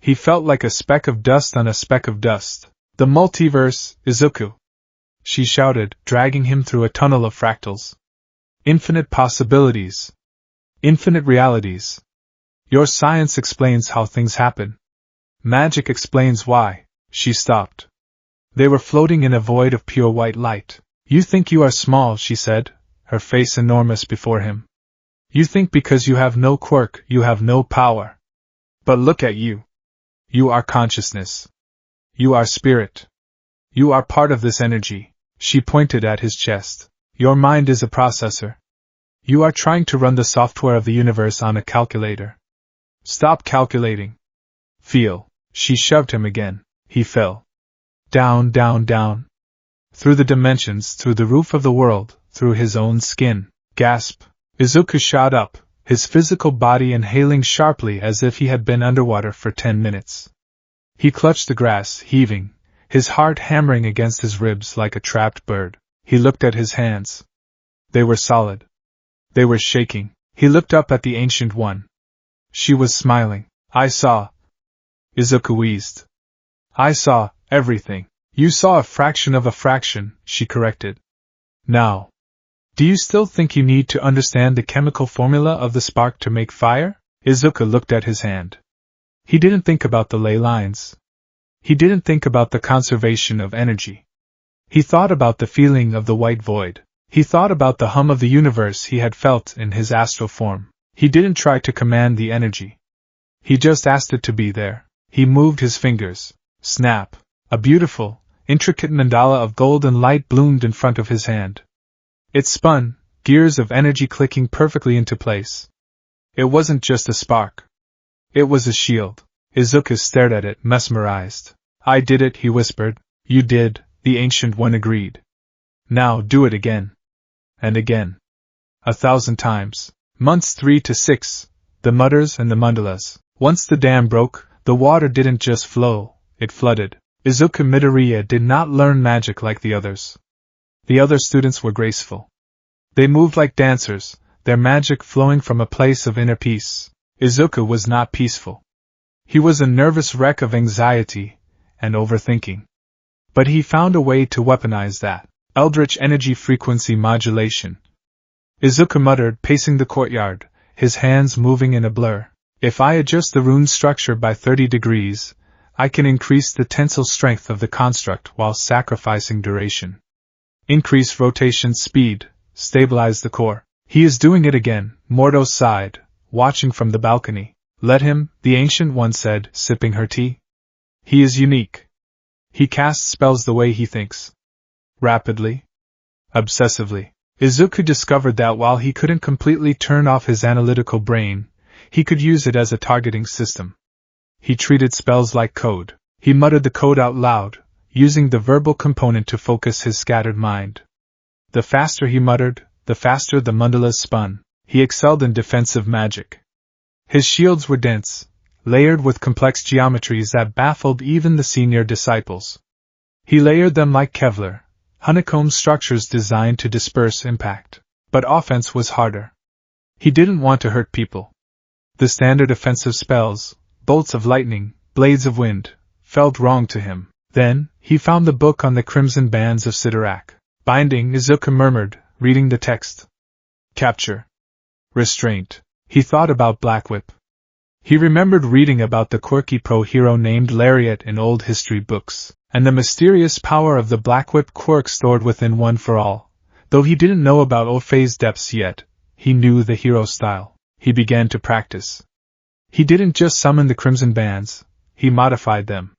He felt like a speck of dust on a speck of dust. The multiverse, Izuku! She shouted, dragging him through a tunnel of fractals. Infinite possibilities. Infinite realities. Your science explains how things happen. Magic explains why. She stopped. They were floating in a void of pure white light. You think you are small, she said, her face enormous before him. You think because you have no quirk, you have no power. But look at you. You are consciousness. You are spirit. You are part of this energy. She pointed at his chest. Your mind is a processor. You are trying to run the software of the universe on a calculator. Stop calculating. Feel. She shoved him again. He fell. Down, down, down. Through the dimensions, through the roof of the world, through his own skin. Gasp. Izuku shot up, his physical body inhaling sharply as if he had been underwater for 10 minutes. He clutched the grass, heaving, his heart hammering against his ribs like a trapped bird. He looked at his hands. They were solid. They were shaking. He looked up at the Ancient One. She was smiling. I saw. Izuku wheezed. I saw everything. You saw a fraction of a fraction, she corrected. Now. Do you still think you need to understand the chemical formula of the spark to make fire? Izuku looked at his hand. He didn't think about the ley lines. He didn't think about the conservation of energy. He thought about the feeling of the white void. He thought about the hum of the universe he had felt in his astral form. He didn't try to command the energy. He just asked it to be there. He moved his fingers. Snap. A beautiful, intricate mandala of golden light bloomed in front of his hand. It spun, gears of energy clicking perfectly into place. It wasn't just a spark. It was a shield. Izuku stared at it, mesmerized. I did it, he whispered. You did, the Ancient One agreed. Now do it again. And again. 1,000 times. Months 3 to 6, the mutters and the mandalas. Once the dam broke, the water didn't just flow, it flooded. Izuku Midoriya did not learn magic like the others. The other students were graceful. They moved like dancers, their magic flowing from a place of inner peace. Izuku was not peaceful. He was a nervous wreck of anxiety and overthinking. But he found a way to weaponize that. Eldritch energy frequency modulation. Izuku muttered, pacing the courtyard, his hands moving in a blur. If I adjust the rune structure by 30 degrees, I can increase the tensile strength of the construct while sacrificing duration. Increase rotation speed, stabilize the core. He is doing it again, Mordo sighed, watching from the balcony. Let him, the Ancient One said, sipping her tea. He is unique. He casts spells the way he thinks. Rapidly. Obsessively. Izuku discovered that while he couldn't completely turn off his analytical brain, he could use it as a targeting system. He treated spells like code. He muttered the code out loud, using the verbal component to focus his scattered mind. The faster he muttered, the faster the mandalas spun. He excelled in defensive magic. His shields were dense, layered with complex geometries that baffled even the senior disciples. He layered them like Kevlar, honeycomb structures designed to disperse impact. But offense was harder. He didn't want to hurt people. The standard offensive spells, bolts of lightning, blades of wind, felt wrong to him. Then, he found the book on the crimson bands of Sidorak. Binding, Izuku murmured, reading the text. Capture. Restraint. He thought about Black Whip. He remembered reading about the quirky pro-hero named Lariat in old history books, and the mysterious power of the Black Whip quirk stored within One for All. Though he didn't know about Orphe's depths yet, he knew the hero style. He began to practice. He didn't just summon the crimson bands, he modified them.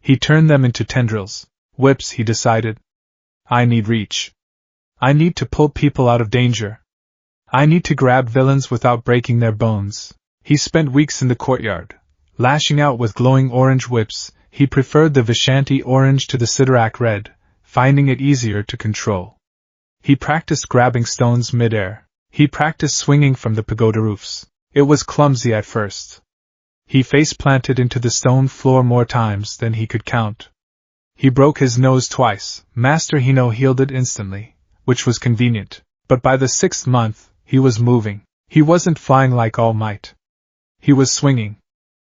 He turned them into tendrils, whips, he decided. I need reach. I need to pull people out of danger. I need to grab villains without breaking their bones. He spent weeks in the courtyard, lashing out with glowing orange whips. He preferred the Vishanti orange to the Sidorak red, finding it easier to control. He practiced grabbing stones mid-air. He practiced swinging from the pagoda roofs. It was clumsy at first. He face-planted into the stone floor more times than he could count. He broke his nose twice. Master Hino healed it instantly, which was convenient. But by the 6th month, he was moving. He wasn't flying like All Might. He was swinging.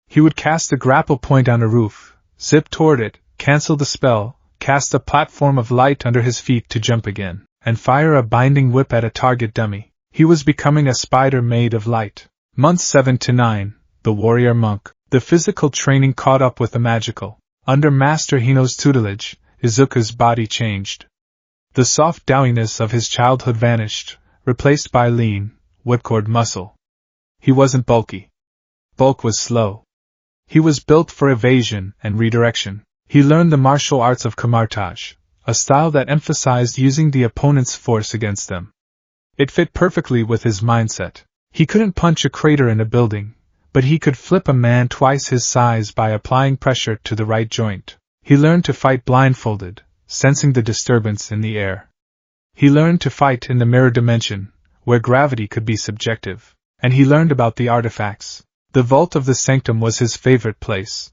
He would cast a grapple point on a roof, zip toward it, cancel the spell, cast a platform of light under his feet to jump again, and fire a binding whip at a target dummy. He was becoming a spider made of light. Months 7 to 9, the warrior monk. The physical training caught up with the magical. Under Master Hino's tutelage, Izuku's body changed. The soft dowiness of his childhood vanished, replaced by lean, whipcord muscle. He wasn't bulky. Bulk was slow. He was built for evasion and redirection. He learned the martial arts of Kamartage, a style that emphasized using the opponent's force against them. It fit perfectly with his mindset. He couldn't punch a crater in a building, but he could flip a man twice his size by applying pressure to the right joint. He learned to fight blindfolded, sensing the disturbance in the air. He learned to fight in the mirror dimension, where gravity could be subjective, and he learned about the artifacts. The vault of the sanctum was his favorite place.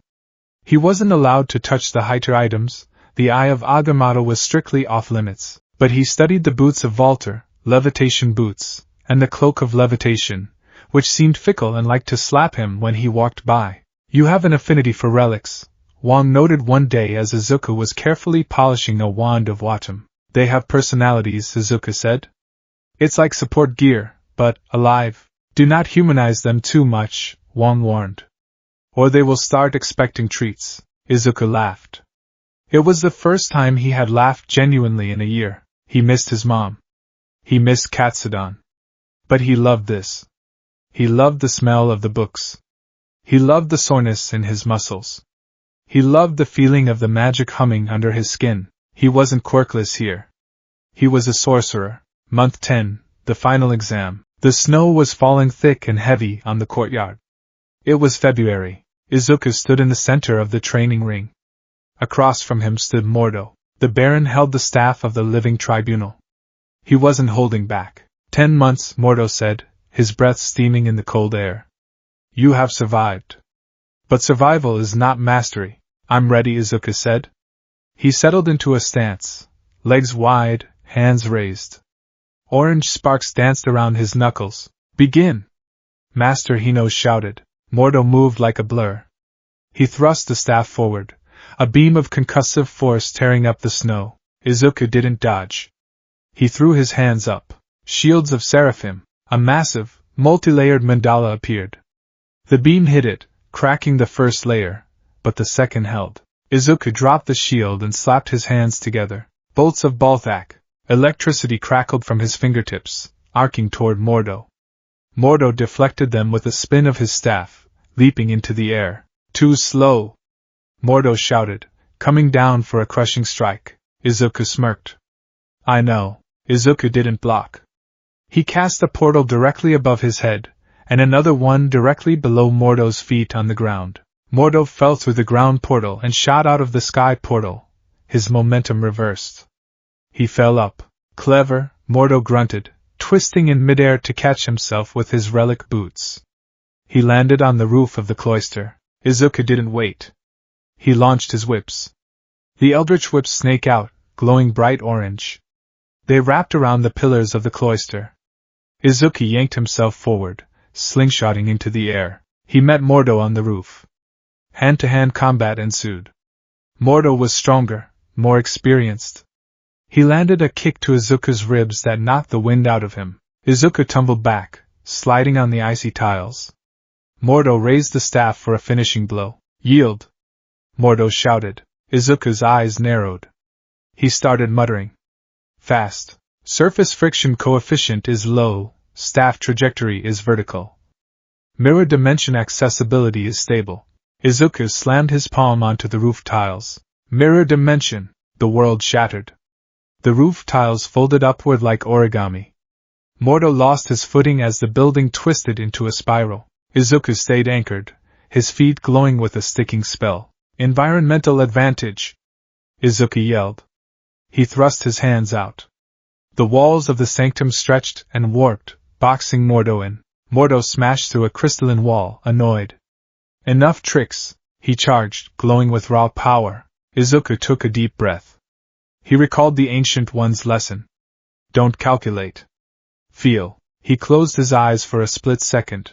He wasn't allowed to touch the higher items. The Eye of Agamotto was strictly off-limits, but he studied the boots of Walter, levitation boots, and the cloak of levitation, which seemed fickle and liked to slap him when he walked by. You have an affinity for relics, Wong noted one day as Izuku was carefully polishing a wand of Watam. They have personalities, Izuku said. It's like support gear, but alive. Do not humanize them too much, Wong warned. Or they will start expecting treats. Izuku laughed. It was the first time he had laughed genuinely in a year. He missed his mom. He missed Katsudon. But he loved this. He loved the smell of the books. He loved the soreness in his muscles. He loved the feeling of the magic humming under his skin. He wasn't quirkless here. He was a sorcerer. Month 10, the final exam. The snow was falling thick and heavy on the courtyard. It was February. Izuku stood in the center of the training ring. Across from him stood Mordo. The Baron held the staff of the living tribunal. He wasn't holding back. 10 months, Mordo said, his breath steaming in the cold air. You have survived. But survival is not mastery. I'm ready, Izuku said. He settled into a stance, legs wide, hands raised. Orange sparks danced around his knuckles. Begin! Master Hino shouted. Mordo moved like a blur. He thrust the staff forward, a beam of concussive force tearing up the snow. Izuku didn't dodge. He threw his hands up. Shields of Seraphim, a massive, multi-layered mandala appeared. The beam hit it, cracking the first layer, but the second held. Izuku dropped the shield and slapped his hands together. Bolts of Balthak. Electricity crackled from his fingertips, arcing toward Mordo. Mordo deflected them with a spin of his staff, leaping into the air. Too slow! Mordo shouted, coming down for a crushing strike. Izuku smirked. I know. Izuku didn't block. He cast a portal directly above his head, and another one directly below Mordo's feet on the ground. Mordo fell through the ground portal and shot out of the sky portal, his momentum reversed. He fell up. Clever, Mordo grunted, twisting in midair to catch himself with his relic boots. He landed on the roof of the cloister. Izuku didn't wait. He launched his whips. The eldritch whips snake out, glowing bright orange. They wrapped around the pillars of the cloister. Izuku yanked himself forward, slingshotting into the air. He met Mordo on the roof. Hand-to-hand combat ensued. Mordo was stronger, more experienced. He landed a kick to Izuku's ribs that knocked the wind out of him. Izuku tumbled back, sliding on the icy tiles. Mordo raised the staff for a finishing blow. Yield! Mordo shouted. Izuku's eyes narrowed. He started muttering. Fast. Surface friction coefficient is low, staff trajectory is vertical. Mirror dimension accessibility is stable. Izuku slammed his palm onto the roof tiles. Mirror dimension! The world shattered. The roof tiles folded upward like origami. Mordo lost his footing as the building twisted into a spiral. Izuku stayed anchored, his feet glowing with a sticking spell. Environmental advantage! Izuku yelled. He thrust his hands out. The walls of the sanctum stretched and warped, boxing Mordo in. Mordo smashed through a crystalline wall, annoyed. Enough tricks, he charged, glowing with raw power. Izuku took a deep breath. He recalled the Ancient One's lesson. Don't calculate. Feel. He closed his eyes for a split second.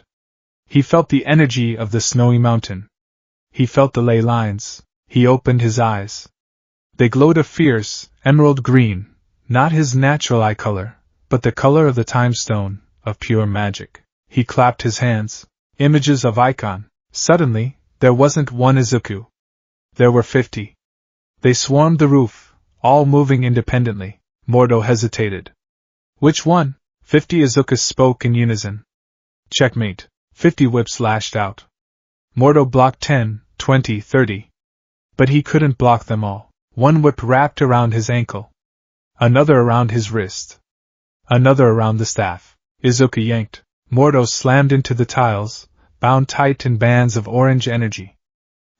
He felt the energy of the snowy mountain. He felt the ley lines. He opened his eyes. They glowed a fierce, emerald green, not his natural eye color, but the color of the time stone, of pure magic. He clapped his hands. Images of icon. Suddenly, there wasn't one Izuku. There were 50. They swarmed the roof, all moving independently. Mordo hesitated. Which one? 50 Izuku spoke in unison. Checkmate. 50 whips lashed out. Mordo blocked 10, 20, 30. But he couldn't block them all. One whip wrapped around his ankle. Another around his wrist. Another around the staff. Izuku yanked. Mordo slammed into the tiles, bound tight in bands of orange energy.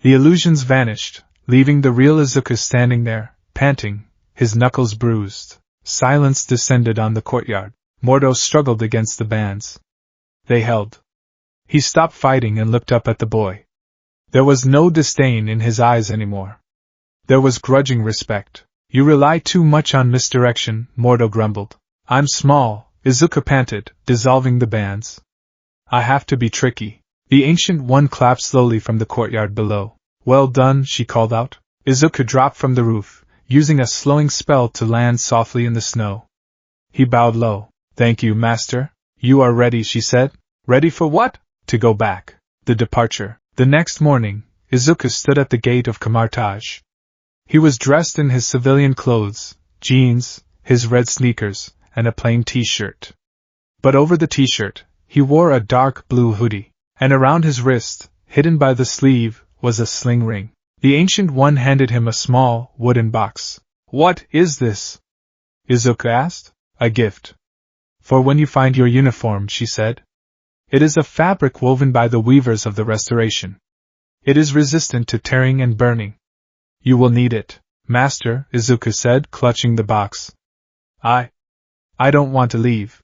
The illusions vanished, leaving the real Izuku standing there, panting, his knuckles bruised. Silence descended on the courtyard. Mordo struggled against the bands. They held. He stopped fighting and looked up at the boy. There was no disdain in his eyes anymore. There was grudging respect. You rely too much on misdirection, Mordo grumbled. I'm small, Izuku panted, dissolving the bands. I have to be tricky. The Ancient One clapped slowly from the courtyard below. Well done, she called out. Izuku dropped from the roof, using a slowing spell to land softly in the snow. He bowed low. Thank you, master. You are ready, she said. Ready for what? To go back. The departure. The next morning, Izuku stood at the gate of Kamartage. He was dressed in his civilian clothes, jeans, his red sneakers, and a plain t-shirt. But over the t-shirt, he wore a dark blue hoodie, and around his wrist, hidden by the sleeve, was a sling ring. The Ancient One handed him a small, wooden box. What is this? Izuku asked. A gift. For when you find your uniform, she said. It is a fabric woven by the weavers of the Restoration. It is resistant to tearing and burning. You will need it, master, Izuku said, clutching the box. I don't want to leave.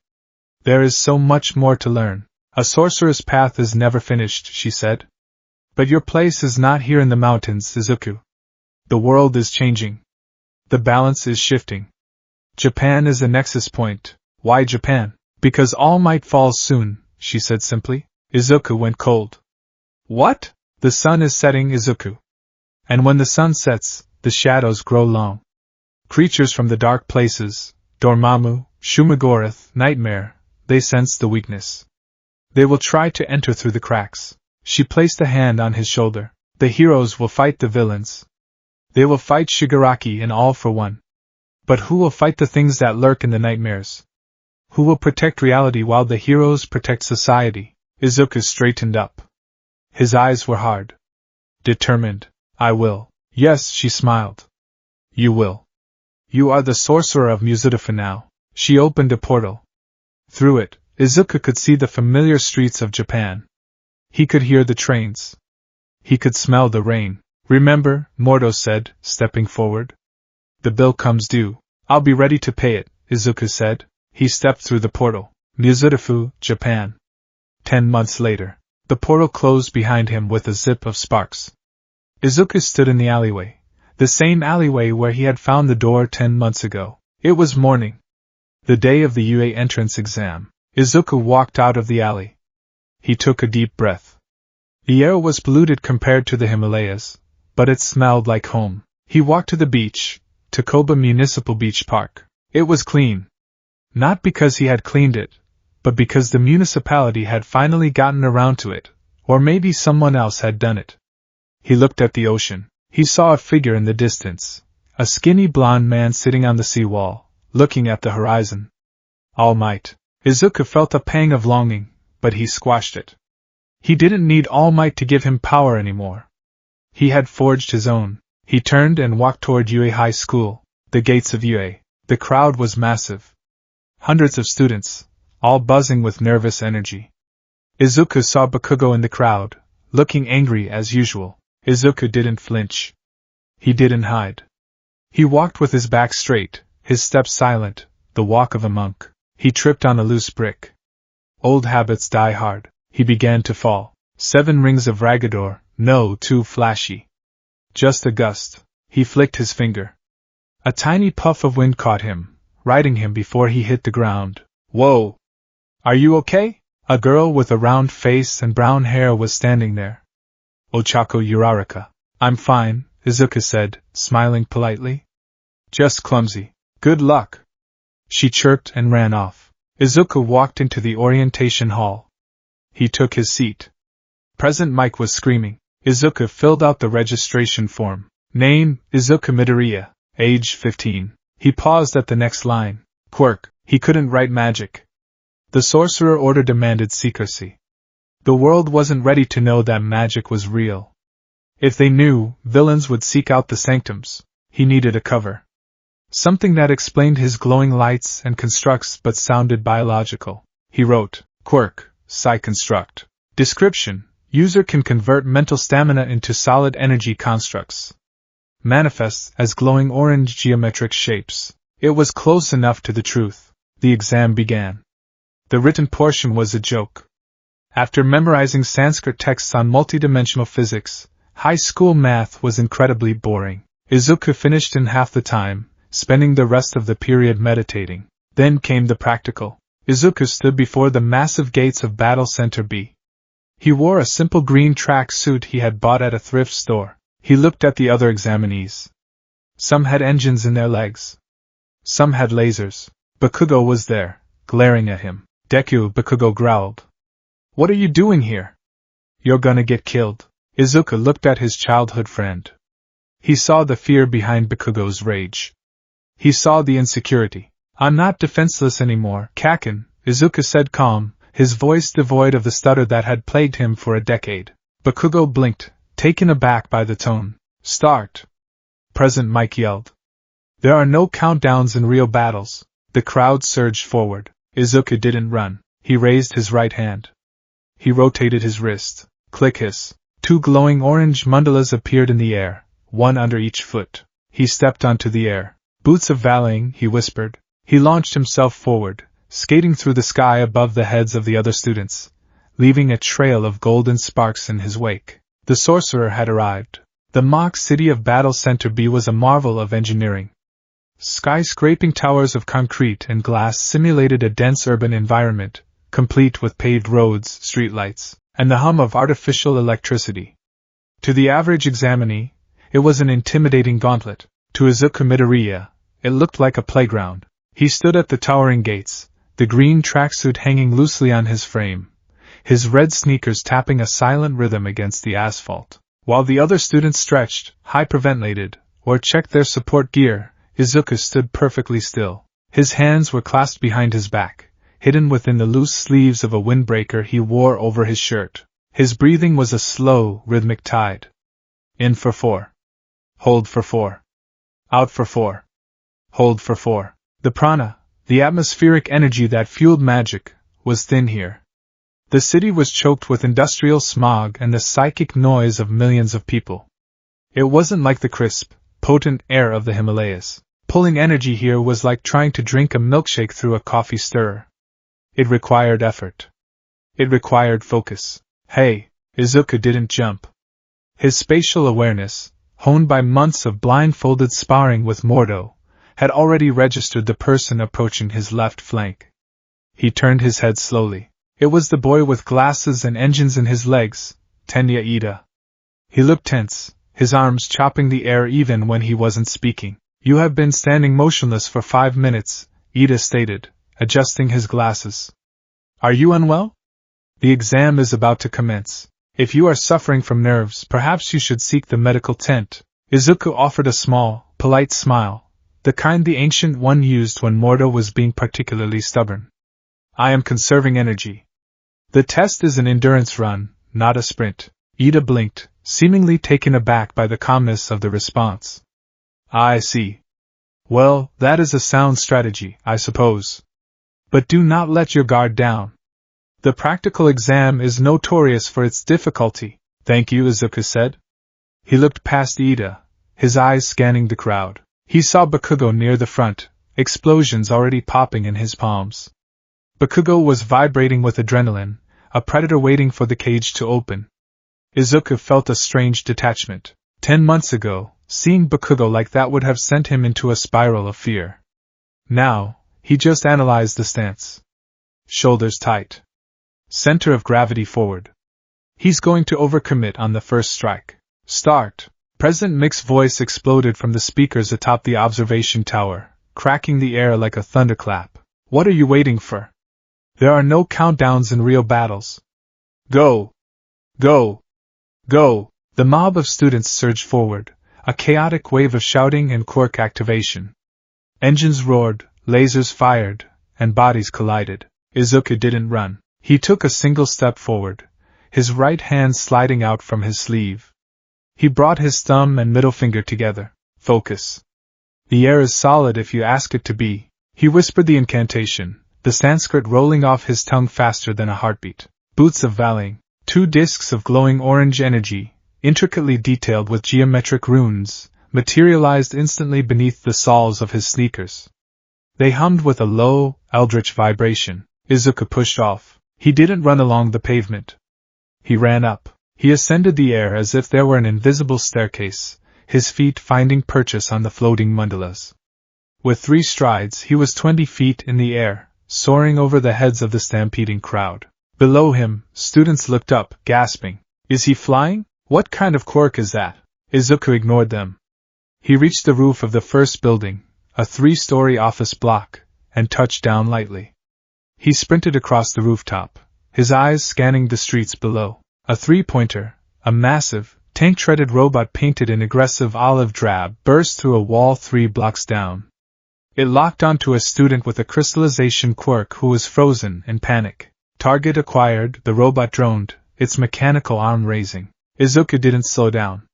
There is so much more to learn. A sorcerer's path is never finished, she said. But your place is not here in the mountains, Izuku. The world is changing. The balance is shifting. Japan is a nexus point. Why Japan? Because All Might falls soon, she said simply. Izuku went cold. What? The sun is setting, Izuku. And when the sun sets, the shadows grow long. Creatures from the dark places, Dormammu, Shumagorath, Nightmare, they sense the weakness. They will try to enter through the cracks. She placed a hand on his shoulder. The heroes will fight the villains. They will fight Shigaraki and all for one. But who will fight the things that lurk in the nightmares? Who will protect reality while the heroes protect society? Izuku straightened up. His eyes were hard. Determined. I will. Yes, she smiled. You will. You are the sorcerer of Musudafa now. She opened a portal. Through it, Izuku could see the familiar streets of Japan. He could hear the trains. He could smell the rain. Remember, Mordo said, stepping forward. The bill comes due. I'll be ready to pay it, Izuku said. He stepped through the portal. Musudafu, Japan. 10 months later. The portal closed behind him with a zip of sparks. Izuku stood in the alleyway. The same alleyway where he had found the door 10 months ago. It was morning. The day of the UA entrance exam. Izuku walked out of the alley. He took a deep breath. The air was polluted compared to the Himalayas, but it smelled like home. He walked to the beach, to Koba Municipal Beach Park. It was clean. Not because he had cleaned it, but because the municipality had finally gotten around to it, or maybe someone else had done it. He looked at the ocean. He saw a figure in the distance, a skinny blonde man sitting on the seawall, looking at the horizon. All Might. Izuku felt a pang of longing, but he squashed it. He didn't need All Might to give him power anymore. He had forged his own. He turned and walked toward UA High School, the gates of UA. The crowd was massive. Hundreds of students, all buzzing with nervous energy. Izuku saw Bakugo in the crowd, looking angry as usual. Izuku didn't flinch. He didn't hide. He walked with his back straight, his steps silent, the walk of a monk. He tripped on a loose brick. Old habits die hard. He began to fall. 7 rings of Ragador, no, too flashy. Just a gust. He flicked his finger. A tiny puff of wind caught him, righting him before he hit the ground. Whoa! Are you okay? A girl with a round face and brown hair was standing there. Ochako Uraraka. I'm fine, Izuku said, smiling politely. Just clumsy. Good luck. She chirped and ran off. Izuku walked into the orientation hall. He took his seat. Present Mike was screaming. Izuku filled out the registration form. Name, Izuku Midoriya. Age 15. He paused at the next line. Quirk, he couldn't write magic. The Sorcerer Order demanded secrecy. The world wasn't ready to know that magic was real. If they knew, villains would seek out the sanctums. He needed a cover. Something that explained his glowing lights and constructs but sounded biological. He wrote, Quirk, Psi-Construct. Description, user can convert mental stamina into solid energy constructs. Manifests as glowing orange geometric shapes. It was close enough to the truth. The exam began. The written portion was a joke. After memorizing Sanskrit texts on multidimensional physics, high school math was incredibly boring. Izuku finished in half the time, spending the rest of the period meditating. Then came the practical. Izuku stood before the massive gates of Battle Center B. He wore a simple green track suit he had bought at a thrift store. He looked at the other examinees. Some had engines in their legs. Some had lasers. Bakugo was there, glaring at him. Deku, Bakugo growled. What are you doing here? You're gonna get killed. Izuku looked at his childhood friend. He saw the fear behind Bakugo's rage. He saw the insecurity. I'm not defenseless anymore, Kaken, Izuku said calm, his voice devoid of the stutter that had plagued him for a decade. Bakugo blinked, taken aback by the tone. Start. Present Mike yelled. There are no countdowns in real battles. The crowd surged forward. Izuku didn't run. He raised his right hand. He rotated his wrist. Click hiss. 2 glowing orange mandalas appeared in the air, one under each foot. He stepped onto the air. Boots of valeting, he whispered. He launched himself forward, skating through the sky above the heads of the other students, leaving a trail of golden sparks in his wake. The sorcerer had arrived. The mock city of Battle Center B was a marvel of engineering. Skyscraping towers of concrete and glass simulated a dense urban environment, complete with paved roads, streetlights, and the hum of artificial electricity. To the average examinee, it was an intimidating gauntlet. To Izuku Midoriya, it looked like a playground. He stood at the towering gates, the green tracksuit hanging loosely on his frame, his red sneakers tapping a silent rhythm against the asphalt. While the other students stretched, hyperventilated, or checked their support gear, Izuku stood perfectly still. His hands were clasped behind his back, hidden within the loose sleeves of a windbreaker he wore over his shirt. His breathing was a slow, rhythmic tide. In for 4. Hold for 4. Out for 4. Hold for 4. The prana, the atmospheric energy that fueled magic, was thin here. The city was choked with industrial smog and the psychic noise of millions of people. It wasn't like the crisp, potent air of the Himalayas. Pulling energy here was like trying to drink a milkshake through a coffee stirrer. It required effort. It required focus. Hey, Izuku didn't jump. His spatial awareness, honed by months of blindfolded sparring with Mordo, had already registered the person approaching his left flank. He turned his head slowly. It was the boy with glasses and engines in his legs, Tenya Ida. He looked tense, his arms chopping the air even when he wasn't speaking. You have been standing motionless for 5 minutes, Ida stated, adjusting his glasses. Are you unwell? The exam is about to commence. If you are suffering from nerves, perhaps you should seek the medical tent. Izuku offered a small, polite smile, the kind the ancient one used when Mordo was being particularly stubborn. I am conserving energy. The test is an endurance run, not a sprint. Ida blinked, seemingly taken aback by the calmness of the response. I see. Well, that is a sound strategy, I suppose. But do not let your guard down. The practical exam is notorious for its difficulty. Thank you, Izuku said. He looked past Ida, his eyes scanning the crowd. He saw Bakugo near the front, explosions already popping in his palms. Bakugo was vibrating with adrenaline, a predator waiting for the cage to open. Izuku felt a strange detachment. 10 months ago, seeing Bakugo like that would have sent him into a spiral of fear. Now, he just analyzed the stance. Shoulders tight. Center of gravity forward. He's going to overcommit on the first strike. Start. President Mick's voice exploded from the speakers atop the observation tower, cracking the air like a thunderclap. What are you waiting for? There are no countdowns in real battles. Go! Go! Go! The mob of students surged forward, a chaotic wave of shouting and quirk activation. Engines roared, lasers fired, and bodies collided. Izuku didn't run. He took a single step forward, his right hand sliding out from his sleeve. He brought his thumb and middle finger together. Focus. The air is solid if you ask it to be. He whispered the incantation, the Sanskrit rolling off his tongue faster than a heartbeat. Boots of Valing, 2 discs of glowing orange energy, intricately detailed with geometric runes, materialized instantly beneath the soles of his sneakers. They hummed with a low, eldritch vibration. Izuku pushed off. He didn't run along the pavement. He ran up. He ascended the air as if there were an invisible staircase, his feet finding purchase on the floating mandalas. With 3 strides he was 20 feet in the air, soaring over the heads of the stampeding crowd. Below him, students looked up, gasping. Is he flying? What kind of quirk is that? Izuku ignored them. He reached the roof of the first building, a 3-story office block, and touched down lightly. He sprinted across the rooftop, his eyes scanning the streets below. A 3-pointer, a massive, tank-treaded robot painted in aggressive olive drab, burst through a wall 3 blocks down. It locked onto a student with a crystallization quirk who was frozen in panic. Target acquired, the robot droned, its mechanical arm raising. Izuku didn't slow down.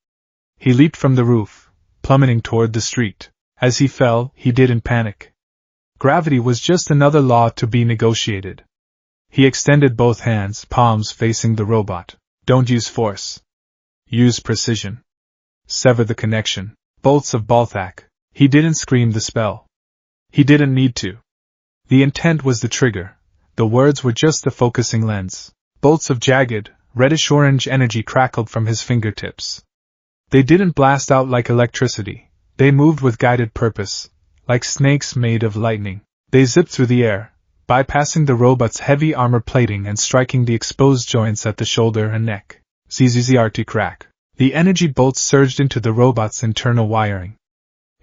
He leaped from the roof, plummeting toward the street. As he fell, he didn't panic. Gravity was just another law to be negotiated. He extended both hands, palms facing the robot. Don't use force. Use precision. Sever the connection. Bolts of Balthak. He didn't scream the spell. He didn't need to. The intent was the trigger. The words were just the focusing lens. Bolts of jagged, reddish-orange energy crackled from his fingertips. They didn't blast out like electricity. They moved with guided purpose, like snakes made of lightning. They zipped through the air, bypassing the robot's heavy armor plating and striking the exposed joints at the shoulder and neck. ZZZRT crack. The energy bolts surged into the robot's internal wiring.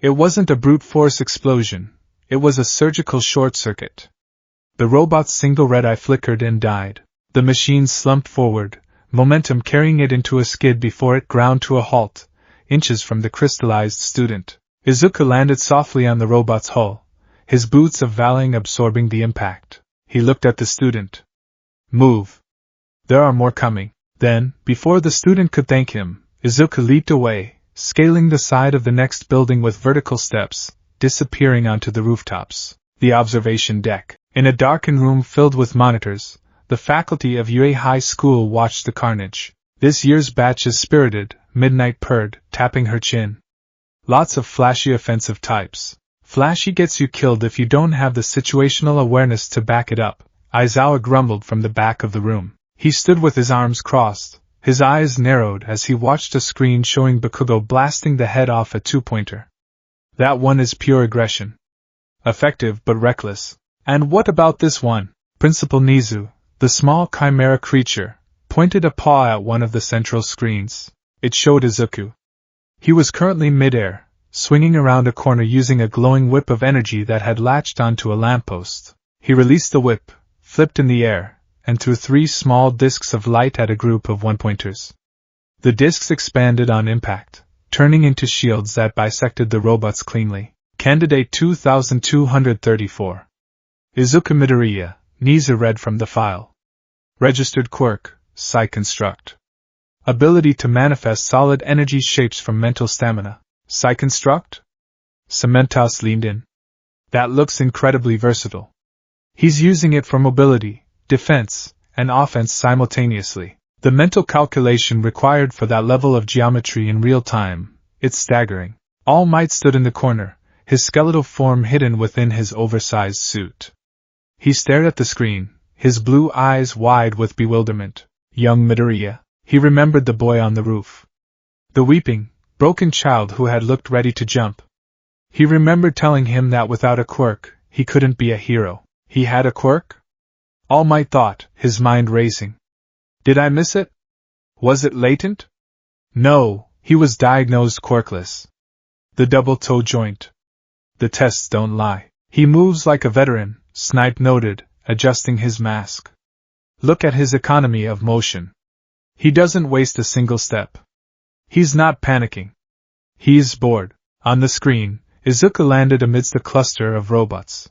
It wasn't a brute force explosion. It was a surgical short circuit. The robot's single red eye flickered and died. The machine slumped forward, momentum carrying it into a skid before it ground to a halt, inches from the crystallized student. Izuku landed softly on the robot's hull, his boots of veiling absorbing the impact. He looked at the student. Move. There are more coming. Then, before the student could thank him, Izuku leaped away, scaling the side of the next building with vertical steps, disappearing onto the rooftops. The observation deck. In a darkened room filled with monitors, the faculty of UA High School watched the carnage. This year's batch is spirited, Midnight purred, tapping her chin. Lots of flashy offensive types. Flashy gets you killed if you don't have the situational awareness to back it up, Aizawa grumbled from the back of the room. He stood with his arms crossed, his eyes narrowed as he watched a screen showing Bakugo blasting the head off a two-pointer. That one is pure aggression. Effective but reckless. And what about this one? Principal Nizu, the small chimera creature, pointed a paw at one of the central screens. It showed Izuku. He was currently midair, swinging around a corner using a glowing whip of energy that had latched onto a lamppost. He released the whip, flipped in the air, and threw 3 small discs of light at a group of one-pointers. The discs expanded on impact, turning into shields that bisected the robots cleanly. Candidate 2234. Izuku Midoriya, Nizu read from the file. Registered quirk, Psy-Construct. Ability to manifest solid energy shapes from mental stamina. Psy-Construct? Cementos leaned in. That looks incredibly versatile. He's using it for mobility, defense, and offense simultaneously. The mental calculation required for that level of geometry in real time, it's staggering. All Might stood in the corner, his skeletal form hidden within his oversized suit. He stared at the screen, his blue eyes wide with bewilderment. Young Midoriya, he remembered the boy on the roof. The weeping, broken child who had looked ready to jump. He remembered telling him that without a quirk, he couldn't be a hero. He had a quirk? All Might thought, his mind racing. Did I miss it? Was it latent? No, he was diagnosed quirkless. The double toe joint. The tests don't lie. He moves like a veteran, Snipe noted, adjusting his mask. Look at his economy of motion. He doesn't waste a single step. He's not panicking. He's bored. On the screen, Izuku landed amidst a cluster of robots.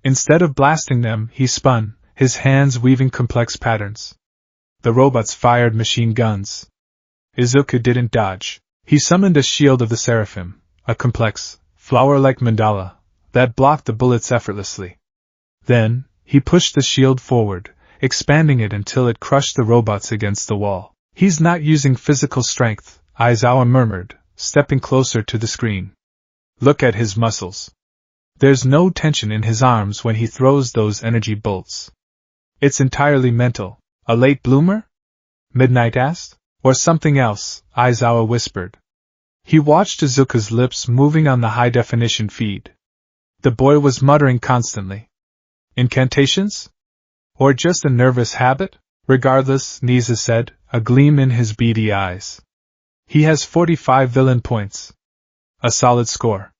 Instead of blasting them, he spun, his hands weaving complex patterns. The robots fired machine guns. Izuku didn't dodge. He summoned a shield of the Seraphim, a complex, flower-like mandala, that blocked the bullets effortlessly. Then, he pushed the shield forward, expanding it until it crushed the robots against the wall. He's not using physical strength, Aizawa murmured, stepping closer to the screen. Look at his muscles. There's no tension in his arms when he throws those energy bolts. It's entirely mental. A late bloomer? Midnight asked. Or something else, Aizawa whispered. He watched Izuku's lips moving on the high-definition feed. The boy was muttering constantly. Incantations? Or just a nervous habit? Regardless, Nizu said, a gleam in his beady eyes. He has 45 villain points. A solid score.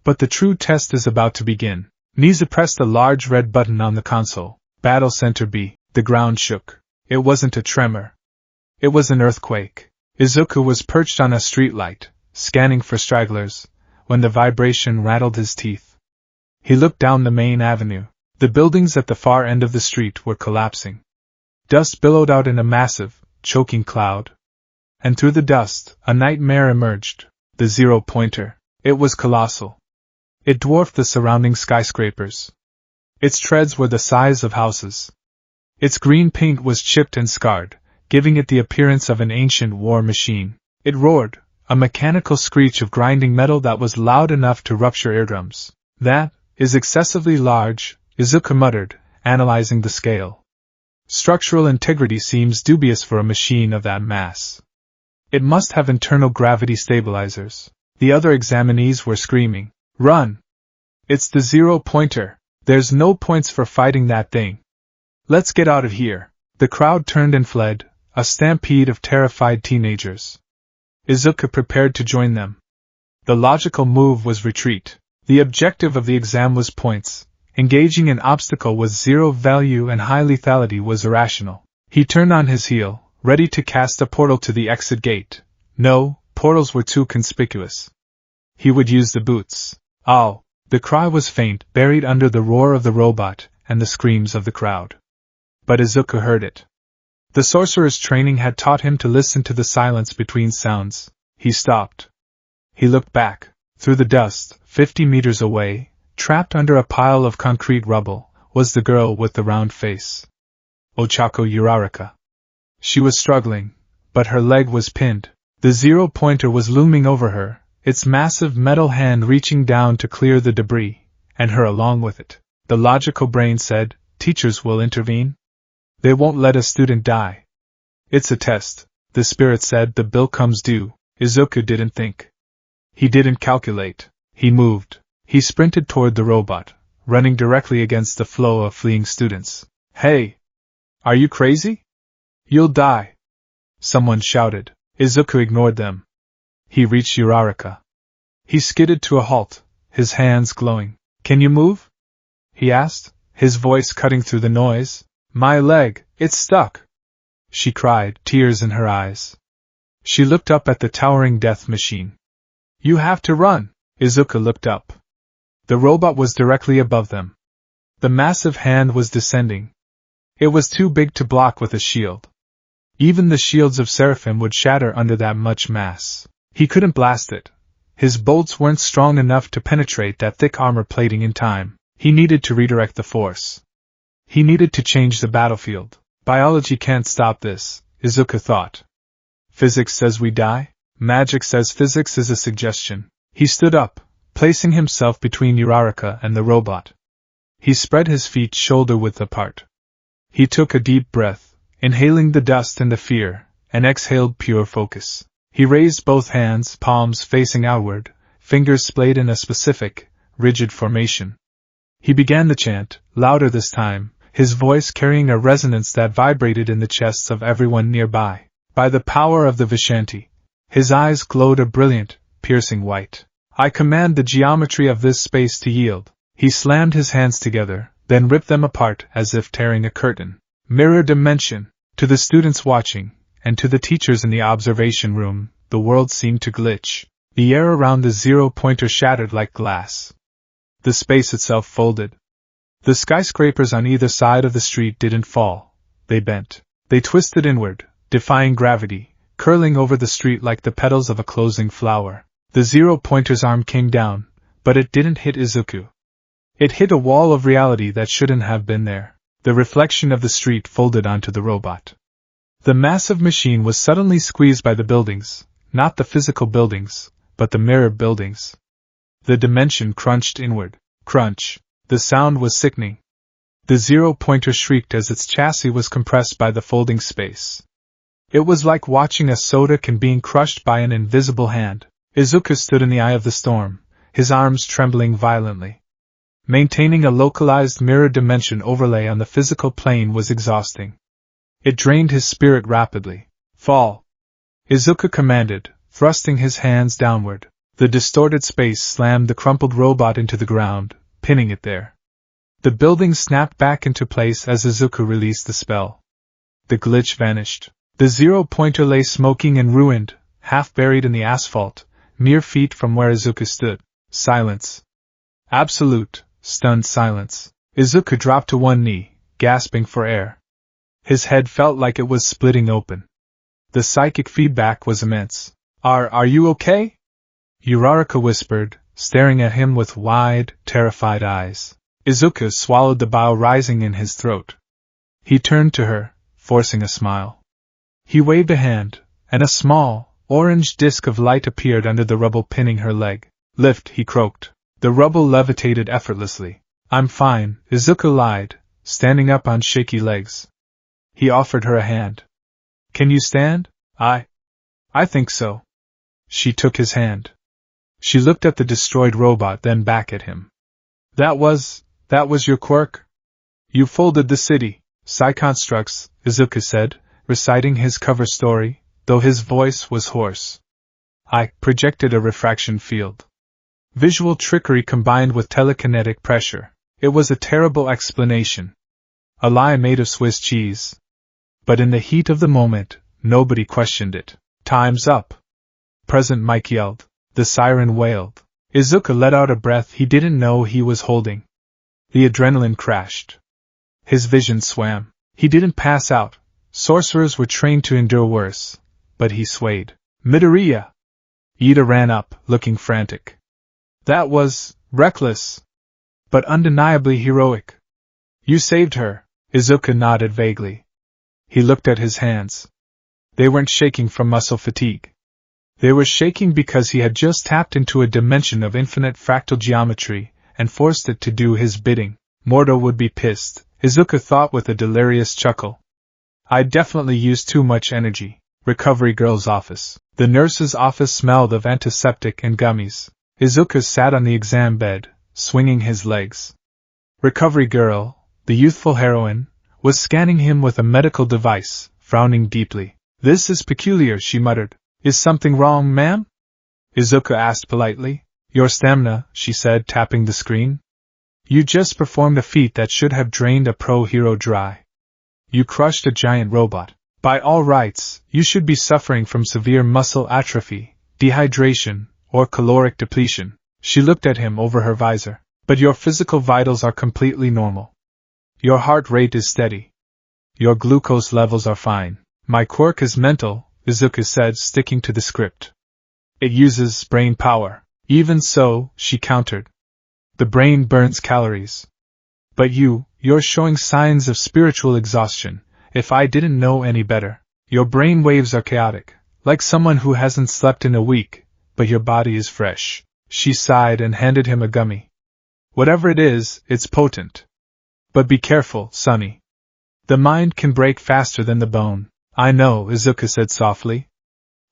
But the true test is about to begin. Nizu pressed a large red button on the console. Battle Center B. The ground shook. It wasn't a tremor. It was an earthquake. Izuku was perched on a streetlight, scanning for stragglers, when the vibration rattled his teeth. He looked down the main avenue. The buildings at the far end of the street were collapsing. Dust billowed out in a massive, choking cloud. And through the dust, a nightmare emerged. The zero-pointer. It was colossal. It dwarfed the surrounding skyscrapers. Its treads were the size of houses. Its green paint was chipped and scarred, giving it the appearance of an ancient war machine. It roared, a mechanical screech of grinding metal that was loud enough to rupture eardrums. That is excessively large, Izuku muttered, analyzing the scale. Structural integrity seems dubious for a machine of that mass. It must have internal gravity stabilizers. The other examinees were screaming, "Run! It's the zero-pointer! There's no points for fighting that thing! Let's get out of here!" The crowd turned and fled, a stampede of terrified teenagers. Izuku prepared to join them. The logical move was retreat. The objective of the exam was points. Engaging an obstacle with zero value and high lethality was irrational. He turned on his heel, ready to cast a portal to the exit gate. No, portals were too conspicuous. He would use the boots. Ow! The cry was faint, buried under the roar of the robot and the screams of the crowd. But Izuku heard it. The sorcerer's training had taught him to listen to the silence between sounds. He stopped. He looked back. Through the dust, 50 meters away, trapped under a pile of concrete rubble, was the girl with the round face. Ochako Uraraka. She was struggling, but her leg was pinned. The zero-pointer was looming over her, its massive metal hand reaching down to clear the debris, and her along with it. The logical brain said, teachers will intervene. They won't let a student die. It's a test. The spirit said, the bill comes due. Izuku didn't think. He didn't calculate. He moved. He sprinted toward the robot, running directly against the flow of fleeing students. Hey! Are you crazy? You'll die! Someone shouted. Izuku ignored them. He reached Uraraka. He skidded to a halt, his hands glowing. Can you move? He asked, his voice cutting through the noise. My leg, it's stuck! She cried, tears in her eyes. She looked up at the towering death machine. You have to run! Izuku looked up. The robot was directly above them. The massive hand was descending. It was too big to block with a shield. Even the shields of Seraphim would shatter under that much mass. He couldn't blast it. His bolts weren't strong enough to penetrate that thick armor plating in time. He needed to redirect the force. He needed to change the battlefield. Biology can't stop this, Izuku thought. Physics says we die? Magic says physics is a suggestion. He stood up, placing himself between Uraraka and the robot. He spread his feet shoulder-width apart. He took a deep breath, inhaling the dust and the fear, and exhaled pure focus. He raised both hands, palms facing outward, fingers splayed in a specific, rigid formation. He began the chant, louder this time, his voice carrying a resonance that vibrated in the chests of everyone nearby. By the power of the Vishanti, his eyes glowed a brilliant, piercing white. I command the geometry of this space to yield. He slammed his hands together, then ripped them apart as if tearing a curtain. Mirror dimension. To the students watching, and to the teachers in the observation room, the world seemed to glitch. The air around the zero-pointer shattered like glass. The space itself folded. The skyscrapers on either side of the street didn't fall. They bent. They twisted inward, defying gravity, curling over the street like the petals of a closing flower. The zero-pointer's arm came down, but it didn't hit Izuku. It hit a wall of reality that shouldn't have been there. The reflection of the street folded onto the robot. The massive machine was suddenly squeezed by the buildings, not the physical buildings, but the mirror buildings. The dimension crunched inward. Crunch. The sound was sickening. The zero-pointer shrieked as its chassis was compressed by the folding space. It was like watching a soda can being crushed by an invisible hand. Izuku stood in the eye of the storm, his arms trembling violently. Maintaining a localized mirror dimension overlay on the physical plane was exhausting. It drained his spirit rapidly. Fall! Izuku commanded, thrusting his hands downward. The distorted space slammed the crumpled robot into the ground, pinning it there. The building snapped back into place as Izuku released the spell. The glitch vanished. The zero-pointer lay smoking and ruined, half buried in the asphalt, mere feet from where Izuku stood. Silence. Absolute, stunned silence. Izuku dropped to one knee, gasping for air. His head felt like it was splitting open. The psychic feedback was immense. Are you okay? Uraraka whispered, staring at him with wide, terrified eyes. Izuku swallowed the bile rising in his throat. He turned to her, forcing a smile. He waved a hand, and a small, orange disk of light appeared under the rubble pinning her leg. Lift, he croaked. The rubble levitated effortlessly. I'm fine, Izuku lied, standing up on shaky legs. He offered her a hand. Can you stand? I think so. She took his hand. She looked at the destroyed robot, then back at him. That was your quirk? You folded the city. Psi-constructs, Izuku said, reciting his cover story, though his voice was hoarse. I projected a refraction field. Visual trickery combined with telekinetic pressure. It was a terrible explanation. A lie made of Swiss cheese. But in the heat of the moment, Nobody questioned it. Time's up. President Mike yelled. The siren wailed. Izuku let out a breath he didn't know he was holding. The adrenaline crashed. His vision swam. He didn't pass out. Sorcerers were trained to endure worse. But he swayed. Midoriya! Ida ran up, looking frantic. That was reckless, but undeniably heroic. You saved her. Izuku nodded vaguely. He looked at his hands. They weren't shaking from muscle fatigue. They were shaking because he had just tapped into a dimension of infinite fractal geometry and forced it to do his bidding. Mordo would be pissed, Izuku thought with a delirious chuckle. I definitely used too much energy. Recovery girl's office. The nurse's office smelled of antiseptic and gummies. Izuku sat on the exam bed, swinging his legs. Recovery girl, the youthful heroine, was scanning him with a medical device, frowning deeply. This is peculiar, she muttered. Is something wrong, ma'am? Izuku asked politely. Your stamina, she said, tapping the screen. You just performed a feat that should have drained a pro-hero dry. You crushed a giant robot. By all rights, you should be suffering from severe muscle atrophy, dehydration, or caloric depletion. She looked at him over her visor. But your physical vitals are completely normal. Your heart rate is steady. Your glucose levels are fine. My quirk is mental, Izuku said, sticking to the script. It uses brain power. Even so, she countered. The brain burns calories. But you're showing signs of spiritual exhaustion. If I didn't know any better. Your brain waves are chaotic, like someone who hasn't slept in a week, but your body is fresh. She sighed and handed him a gummy. Whatever it is, it's potent. But be careful, Sonny. The mind can break faster than the bone. I know, Izuku said softly.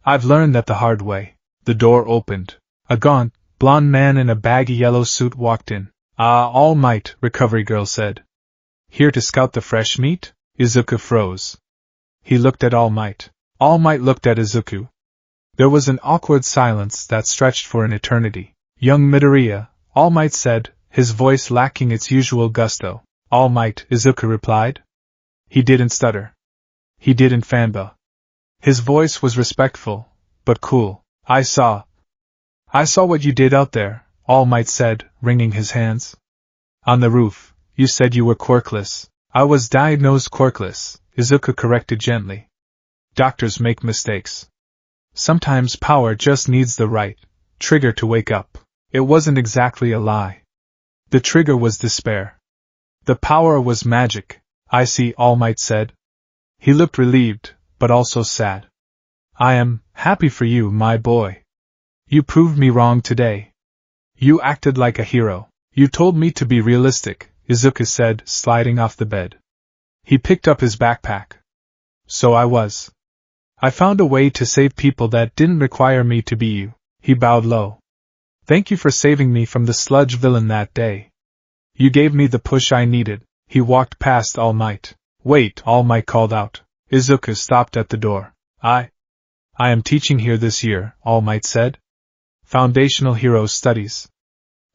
I've learned that the hard way. The door opened. A gaunt, blond man in a baggy yellow suit walked in. Ah, All Might, Recovery Girl said. Here to scout the fresh meat? Izuku froze. He looked at All Might. All Might looked at Izuku. There was an awkward silence that stretched for an eternity. Young Midoriya, All Might said, his voice lacking its usual gusto. All Might, Izuku replied. He didn't stutter. He didn't fanboy. His voice was respectful, but cool. I saw what you did out there, All Might said, wringing his hands. On the roof, you said you were quirkless. I was diagnosed quirkless, Izuku corrected gently. Doctors make mistakes. Sometimes power just needs the right trigger to wake up. It wasn't exactly a lie. The trigger was despair. The power was magic. I see, All Might said. He looked relieved, but also sad. I am happy for you, my boy. You proved me wrong today. You acted like a hero. You told me to be realistic, Izuku said, sliding off the bed. He picked up his backpack. So I was. I found a way to save people that didn't require me to be you. He bowed low. Thank you for saving me from the sludge villain that day. You gave me the push I needed. He walked past All Might. Wait, All Might called out. Izuku stopped at the door. I am teaching here this year, All Might said. Foundational Hero Studies.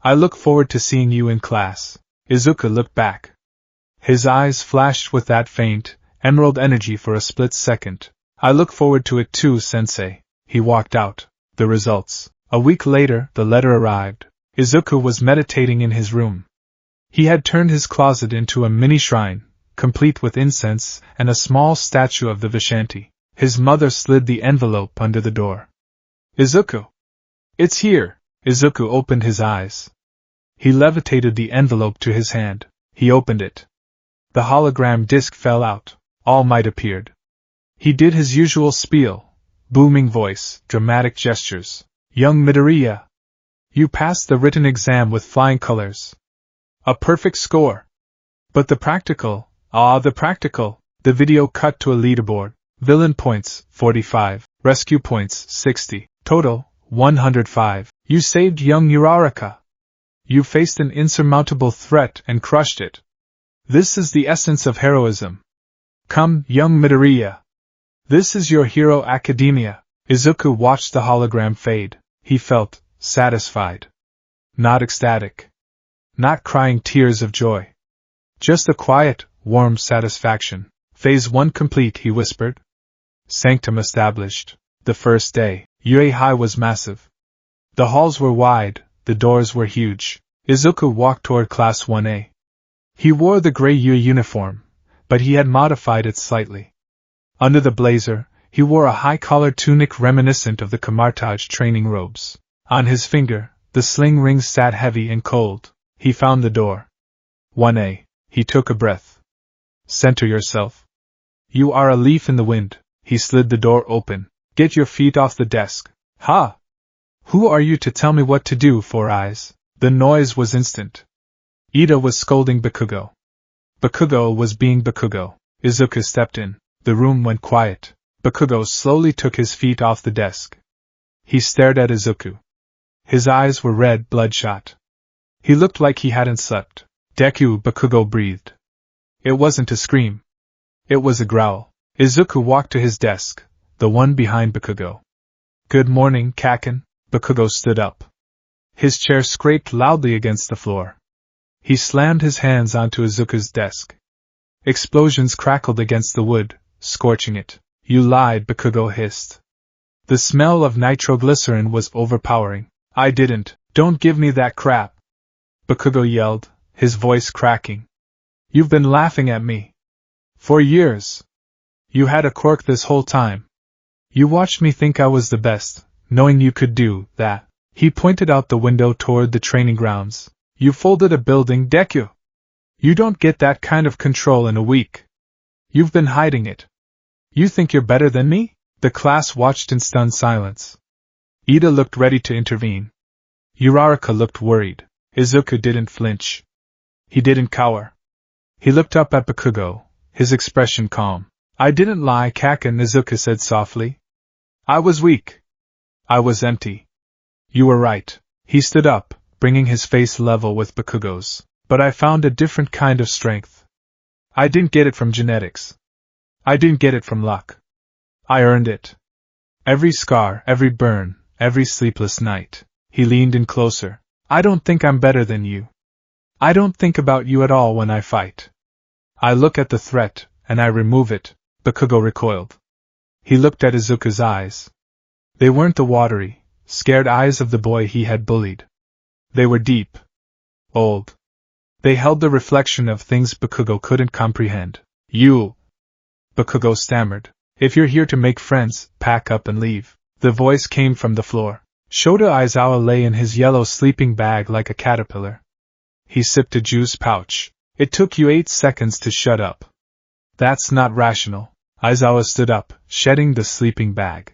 I look forward to seeing you in class. Izuku looked back. His eyes flashed with that faint, emerald energy for a split second. I look forward to it too, Sensei. He walked out. The results. A week later, the letter arrived. Izuku was meditating in his room. He had turned his closet into a mini shrine, complete with incense and a small statue of the Vishanti. His mother slid the envelope under the door. Izuku! It's here! Izuku opened his eyes. He levitated the envelope to his hand. He opened it. The hologram disc fell out. All Might appeared. He did his usual spiel. Booming voice, dramatic gestures. Young Midoriya! You passed the written exam with flying colors. A perfect score. But the practical, the video cut to a leaderboard. Villain points, 45. Rescue points, 60. Total, 105. You saved young Uraraka. You faced an insurmountable threat and crushed it. This is the essence of heroism. Come, young Midoriya. This is your hero academia. Izuku watched the hologram fade. He felt satisfied. Not ecstatic. Not crying tears of joy. Just a quiet, warm satisfaction. Phase 1 complete, he whispered. Sanctum established. The first day, UA High was massive. The halls were wide, the doors were huge. Izuku walked toward Class 1A. He wore the gray UA uniform, but he had modified it slightly. Under the blazer, he wore a high-collared tunic reminiscent of the camouflage training robes. On his finger, the sling ring sat heavy and cold. He found the door. 1A. He took a breath. Center yourself. You are a leaf in the wind. He slid the door open. Get your feet off the desk. Ha! Who are you to tell me what to do, Four Eyes? The noise was instant. Ida was scolding Bakugo. Bakugo was being Bakugo. Izuku stepped in. The room went quiet. Bakugo slowly took his feet off the desk. He stared at Izuku. His eyes were red, bloodshot. He looked like he hadn't slept. Deku, Bakugo breathed. It wasn't a scream. It was a growl. Izuku walked to his desk, the one behind Bakugo. Good morning, Kaken. Bakugo stood up. His chair scraped loudly against the floor. He slammed his hands onto Izuku's desk. Explosions crackled against the wood, scorching it. You lied, Bakugo hissed. The smell of nitroglycerin was overpowering. I didn't. Don't give me that crap. Bakugo yelled, his voice cracking. You've been laughing at me. For years. You had a quirk this whole time. You watched me think I was the best, knowing you could do that. He pointed out the window toward the training grounds. You folded a building, Deku. You don't get that kind of control in a week. You've been hiding it. You think you're better than me? The class watched in stunned silence. Ida looked ready to intervene. Uraraka looked worried. Izuku didn't flinch. He didn't cower. He looked up at Bakugo, his expression calm. I didn't lie, Kaken, Izuku said softly. I was weak. I was empty. You were right. He stood up, bringing his face level with Bakugo's. But I found a different kind of strength. I didn't get it from genetics. I didn't get it from luck. I earned it. Every scar, every burn, every sleepless night. He leaned in closer. I don't think I'm better than you. I don't think about you at all when I fight. I look at the threat, and I remove it. Bakugo recoiled. He looked at Izuku's eyes. They weren't the watery, scared eyes of the boy he had bullied. They were deep. Old. They held the reflection of things Bakugo couldn't comprehend. You. Bakugo stammered. If you're here to make friends, pack up and leave. The voice came from the floor. Shota Aizawa lay in his yellow sleeping bag like a caterpillar. He sipped a juice pouch. It took you 8 seconds to shut up. That's not rational. Aizawa stood up, shedding the sleeping bag.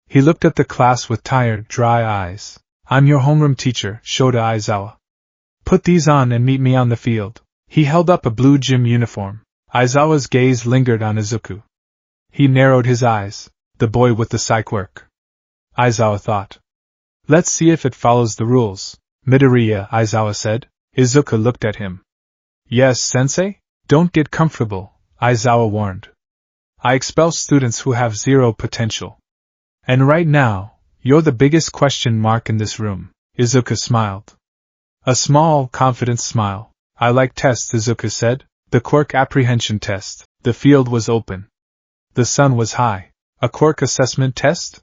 He looked at the class with tired, dry eyes. I'm your homeroom teacher, Shota Aizawa. Put these on and meet me on the field. He held up a blue gym uniform. Aizawa's gaze lingered on Izuku. He narrowed his eyes. The boy with the psych work. Aizawa thought. Let's see if it follows the rules. Midoriya, Aizawa said. Izuku looked at him. Yes, sensei? Don't get comfortable, Aizawa warned. I expel students who have zero potential. And right now, you're the biggest question mark in this room. Izuku smiled. A small, confident smile. I like tests, Izuku said. The quirk apprehension test. The field was open. The sun was high. A quirk assessment test?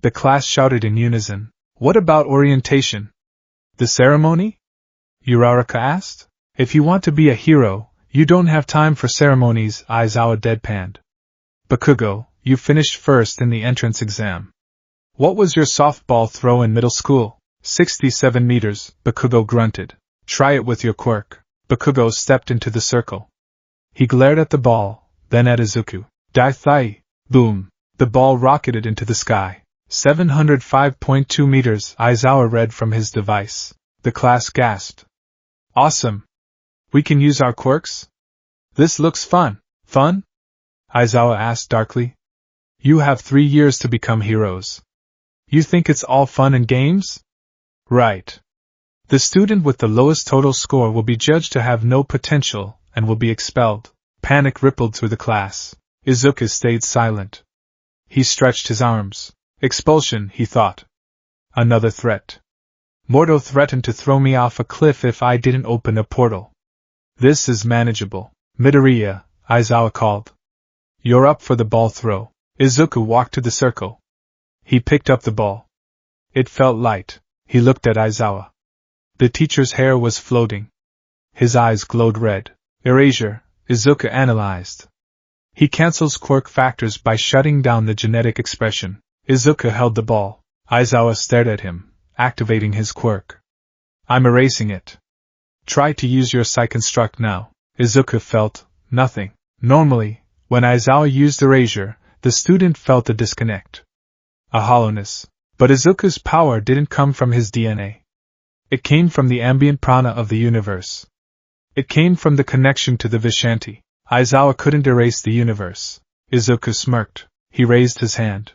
The class shouted in unison. What about orientation? The ceremony? Uraraka asked. If you want to be a hero, you don't have time for ceremonies, Aizawa deadpanned. Bakugo, you finished first in the entrance exam. What was your softball throw in middle school? 67 meters, Bakugo grunted. Try it with your quirk. Bakugo stepped into the circle. He glared at the ball, then at Izuku. Dai-thai! Boom! The ball rocketed into the sky. 705.2 meters, Aizawa read from his device. The class gasped. Awesome! We can use our quirks? This looks fun. Fun? Aizawa asked darkly. You have 3 years to become heroes. You think it's all fun and games? Right. The student with the lowest total score will be judged to have no potential and will be expelled. Panic rippled through the class. Izuku stayed silent. He stretched his arms. Expulsion, he thought. Another threat. Morto threatened to throw me off a cliff if I didn't open a portal. This is manageable. Midoriya, Aizawa called. You're up for the ball throw. Izuku walked to the circle. He picked up the ball. It felt light. He looked at Aizawa. The teacher's hair was floating. His eyes glowed red. Erasure, Izuku analyzed. He cancels quirk factors by shutting down the genetic expression. Izuku held the ball. Aizawa stared at him, activating his quirk. I'm erasing it. Try to use your Psyconstruct now. Izuku felt nothing. Normally, when Aizawa used erasure, the student felt a disconnect. A hollowness. But Izuku's power didn't come from his DNA. It came from the ambient prana of the universe. It came from the connection to the Vishanti. Aizawa couldn't erase the universe. Izuku smirked. He raised his hand.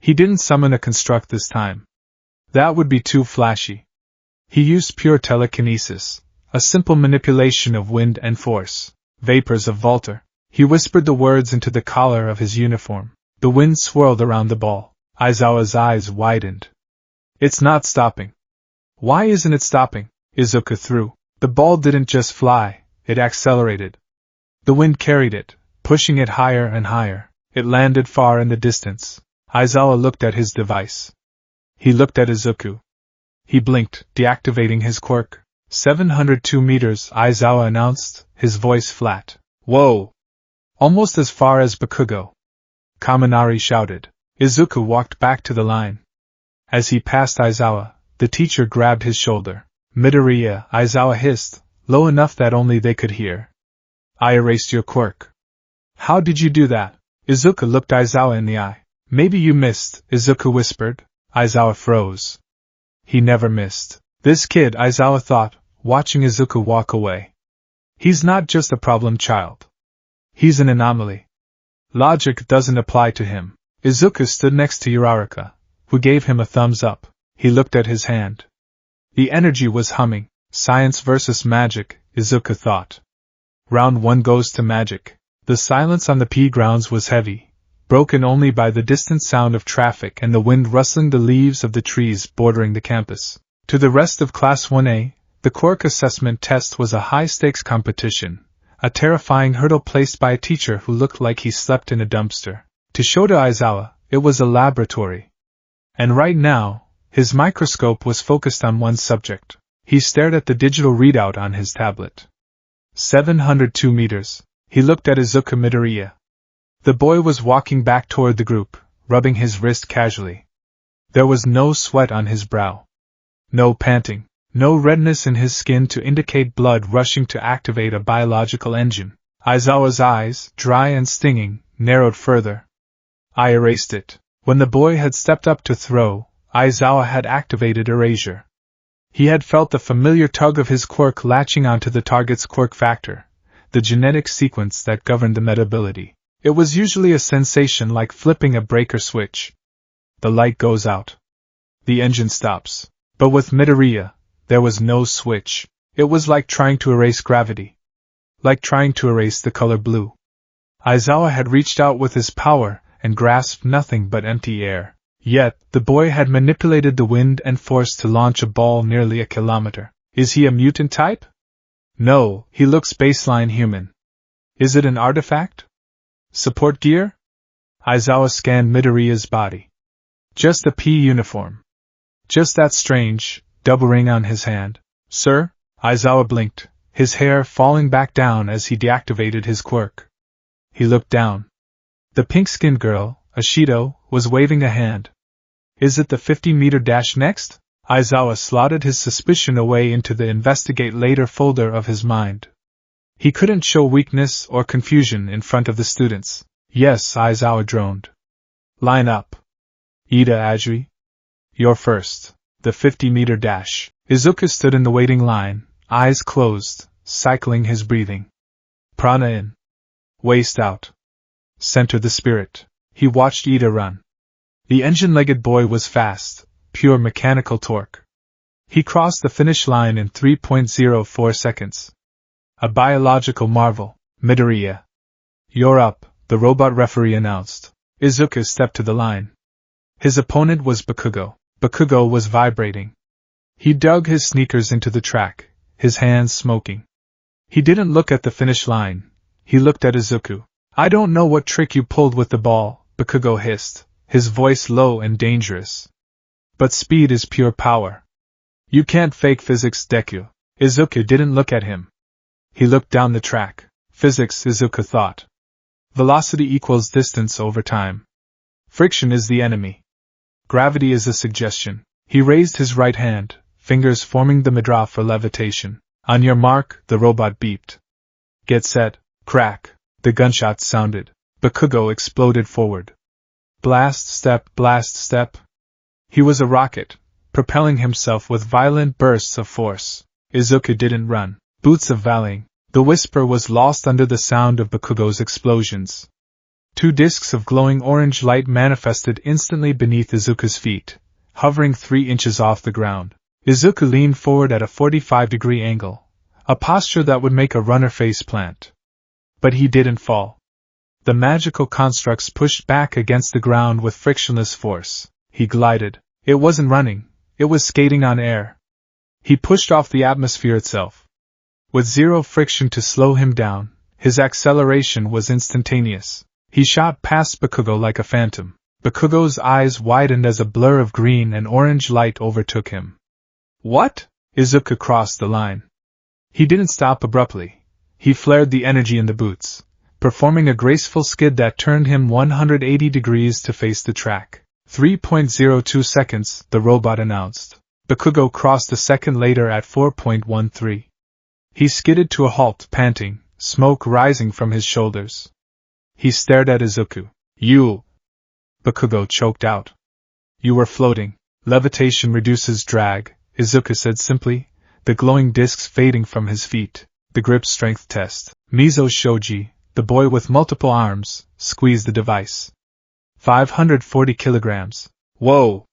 He didn't summon a construct this time. That would be too flashy. He used pure telekinesis, a simple manipulation of wind and force. Vapors of Volter. He whispered the words into the collar of his uniform. The wind swirled around the ball. Aizawa's eyes widened. It's not stopping. Why isn't it stopping? Izuku threw. The ball didn't just fly, it accelerated. The wind carried it, pushing it higher and higher. It landed far in the distance. Aizawa looked at his device. He looked at Izuku. He blinked, deactivating his quirk. 702 meters, Aizawa announced, his voice flat. Whoa! Almost as far as Bakugo. Kaminari shouted. Izuku walked back to the line. As he passed Aizawa, the teacher grabbed his shoulder. Midoriya, Aizawa hissed, low enough that only they could hear. I erased your quirk. How did you do that? Izuku looked Aizawa in the eye. Maybe you missed, Izuku whispered. Aizawa froze. He never missed. This kid, Aizawa thought, watching Izuku walk away. He's not just a problem child. He's an anomaly. Logic doesn't apply to him. Izuku stood next to Uraraka, who gave him a thumbs up. He looked at his hand. The energy was humming. Science versus magic, Izuku thought. Round 1 goes to magic. The silence on the P grounds was heavy, broken only by the distant sound of traffic and the wind rustling the leaves of the trees bordering the campus. To the rest of Class 1A, the quirk assessment test was a high-stakes competition, a terrifying hurdle placed by a teacher who looked like he slept in a dumpster. To Shota Aizawa, it was a laboratory. And right now, his microscope was focused on one subject. He stared at the digital readout on his tablet. 702 meters. He looked at Izuku Midoriya. The boy was walking back toward the group, rubbing his wrist casually. There was no sweat on his brow. No panting. No redness in his skin to indicate blood rushing to activate a biological engine. Aizawa's eyes, dry and stinging, narrowed further. I erased it. When the boy had stepped up to throw, Aizawa had activated erasure. He had felt the familiar tug of his quirk latching onto the target's quirk factor, the genetic sequence that governed the meta-ability. It was usually a sensation like flipping a breaker switch. The light goes out. The engine stops. But with Midoriya, there was no switch. It was like trying to erase gravity. Like trying to erase the color blue. Aizawa had reached out with his power and grasped nothing but empty air. Yet, the boy had manipulated the wind and force to launch a ball nearly a kilometer. Is he a mutant type? No, he looks baseline human. Is it an artifact? Support gear? Aizawa scanned Midoriya's body. Just a P uniform. Just that strange, double ring on his hand. Sir? Aizawa blinked, his hair falling back down as he deactivated his quirk. He looked down. The pink-skinned girl, Ashido, was waving a hand. Is it the 50-meter dash next? Aizawa slotted his suspicion away into the investigate later folder of his mind. He couldn't show weakness or confusion in front of the students. Yes, Aizawa droned. Line up. Ida Ajri. You're first. The 50-meter dash. Izuku stood in the waiting line, eyes closed, cycling his breathing. Prana in. Waste out. Center the spirit. He watched Ida run. The engine-legged boy was fast, pure mechanical torque. He crossed the finish line in 3.04 seconds. A biological marvel. Midoriya. You're up, the robot referee announced. Izuku stepped to the line. His opponent was Bakugo. Bakugo was vibrating. He dug his sneakers into the track, his hands smoking. He didn't look at the finish line. He looked at Izuku. I don't know what trick you pulled with the ball, Bakugo hissed, his voice low and dangerous. But speed is pure power. You can't fake physics, Deku. Izuku didn't look at him. He looked down the track. Physics, Izuku thought. Velocity equals distance over time. Friction is the enemy. Gravity is a suggestion. He raised his right hand, fingers forming the mudra for levitation. On your mark, the robot beeped. Get set, crack, the gunshot sounded. Bakugo exploded forward. Blast step, blast step. He was a rocket, propelling himself with violent bursts of force. Izuku didn't run. Boots of volleying. The whisper was lost under the sound of Bakugo's explosions. 2 discs of glowing orange light manifested instantly beneath Izuku's feet, hovering 3 inches off the ground. Izuku leaned forward at a 45-degree angle, a posture that would make a runner face plant. But he didn't fall. The magical constructs pushed back against the ground with frictionless force. He glided. It wasn't running, it was skating on air. He pushed off the atmosphere itself. With 0 friction to slow him down, his acceleration was instantaneous. He shot past Bakugo like a phantom. Bakugo's eyes widened as a blur of green and orange light overtook him. What? Izuku crossed the line. He didn't stop abruptly. He flared the energy in the boots, performing a graceful skid that turned him 180 degrees to face the track. 3.02 seconds, the robot announced. Bakugo crossed a second later at 4.13. He skidded to a halt, panting, smoke rising from his shoulders. He stared at Izuku. You! Bakugo choked out. You were floating. Levitation reduces drag, Izuku said simply, the glowing discs fading from his feet. The grip strength test. Mizo Shoji, the boy with multiple arms, squeezed the device. 540 kilograms. Whoa!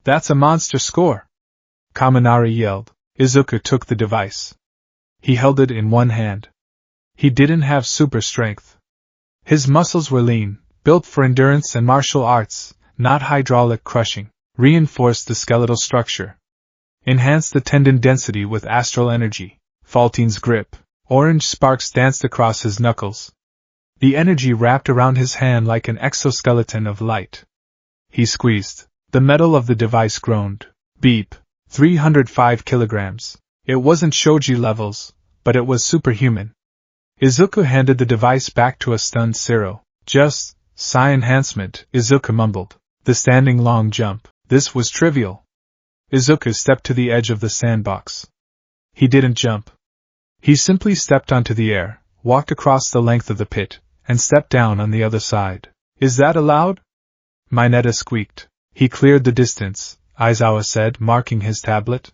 That's a monster score! Kaminari yelled. Izuku took the device. He held it in one hand. He didn't have super strength. His muscles were lean, built for endurance and martial arts, not hydraulic crushing. Reinforced the skeletal structure. Enhanced the tendon density with astral energy. Faltine's grip. Orange sparks danced across his knuckles. The energy wrapped around his hand like an exoskeleton of light. He squeezed. The metal of the device groaned. Beep. 305 kilograms. It wasn't shoji levels, but it was superhuman. Izuku handed the device back to a stunned Zero. Just, psi enhancement, Izuku mumbled. The standing long jump. This was trivial. Izuku stepped to the edge of the sandbox. He didn't jump. He simply stepped onto the air, walked across the length of the pit, and stepped down on the other side. Is that allowed? Mineta squeaked. He cleared the distance, Aizawa said, marking his tablet.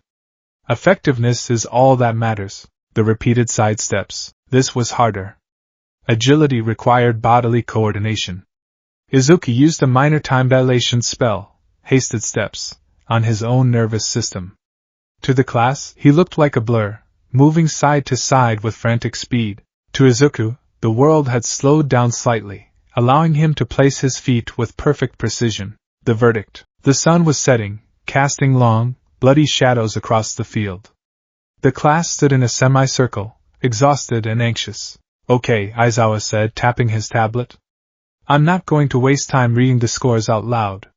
Effectiveness is all that matters. The repeated side steps. This was harder. Agility required bodily coordination. Izuku used a minor time dilation spell, hasted steps, on his own nervous system. To the class, he looked like a blur, moving side to side with frantic speed. To Izuku, the world had slowed down slightly, allowing him to place his feet with perfect precision. The verdict. The sun was setting, casting long, bloody shadows across the field. The class stood in a semicircle, exhausted and anxious. Okay, Aizawa said, tapping his tablet. I'm not going to waste time reading the scores out loud.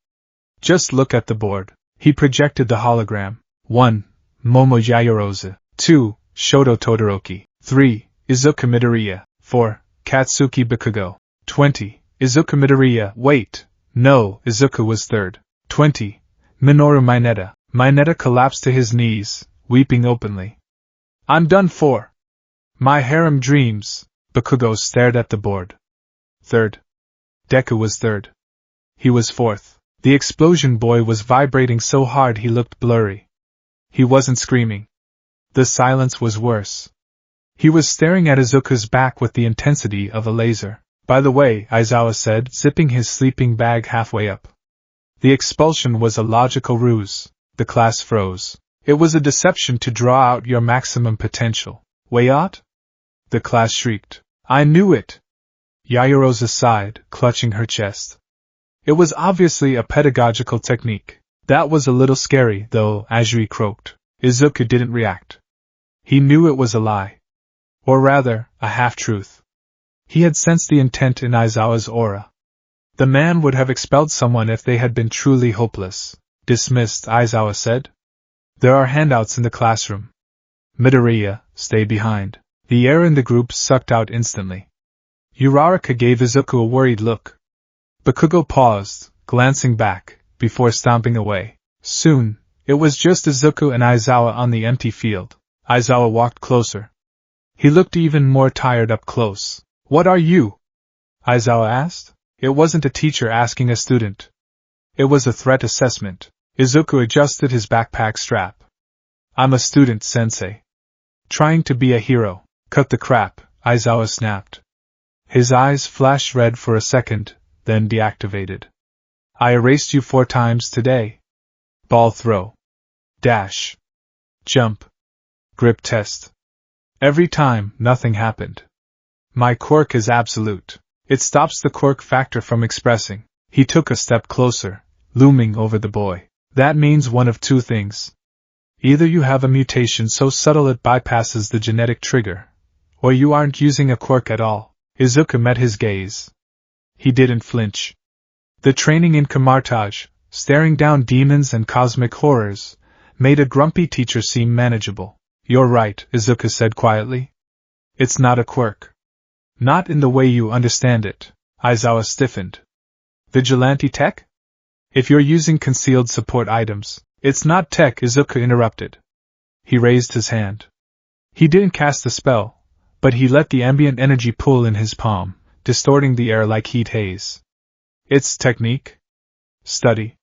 Just look at the board. He projected the hologram. 1. Momo Yaoyorozu. 2. Shoto Todoroki. 3. Izuku Midoriya. 4. Katsuki Bakugo. 20. Izuku Midoriya. Wait. No, Izuku was third. 20. Minoru Mineta. Mineta collapsed to his knees, weeping openly. I'm done for. My harem dreams. Bakugo stared at the board. Third. Deku was third. He was fourth. The explosion boy was vibrating so hard he looked blurry. He wasn't screaming. The silence was worse. He was staring at Izuku's back with the intensity of a laser. By the way, Aizawa said, zipping his sleeping bag halfway up. The expulsion was a logical ruse. The class froze. It was a deception to draw out your maximum potential. Way out? The class shrieked. I knew it! Yaoyorozu sighed, clutching her chest. It was obviously a pedagogical technique. That was a little scary, though, Azuri croaked. Izuku didn't react. He knew it was a lie. Or rather, a half-truth. He had sensed the intent in Aizawa's aura. The man would have expelled someone if they had been truly hopeless. Dismissed, Aizawa said. There are handouts in the classroom. Midoriya, stay behind. The air in the group sucked out instantly. Uraraka gave Izuku a worried look. Bakugo paused, glancing back, before stomping away. Soon, it was just Izuku and Aizawa on the empty field. Aizawa walked closer. He looked even more tired up close. What are you? Aizawa asked. It wasn't a teacher asking a student. It was a threat assessment. Izuku adjusted his backpack strap. I'm a student, sensei. Trying to be a hero. Cut the crap, Aizawa snapped. His eyes flashed red for a second, then deactivated. I erased you 4 times today. Ball throw. Dash. Jump. Grip test. Every time, nothing happened. My quirk is absolute. It stops the quirk factor from expressing. He took a step closer, looming over the boy. That means one of 2 things. Either you have a mutation so subtle it bypasses the genetic trigger, or you aren't using a quirk at all. Izuku met his gaze. He didn't flinch. The training in Camartage, staring down demons and cosmic horrors, made a grumpy teacher seem manageable. You're right, Izuku said quietly. It's not a quirk. Not in the way you understand it. Aizawa stiffened. Vigilante tech? If you're using concealed support items, it's not tech, Izuku interrupted. He raised his hand. He didn't cast the spell, but he let the ambient energy pool in his palm, distorting the air like heat haze. It's technique? Study?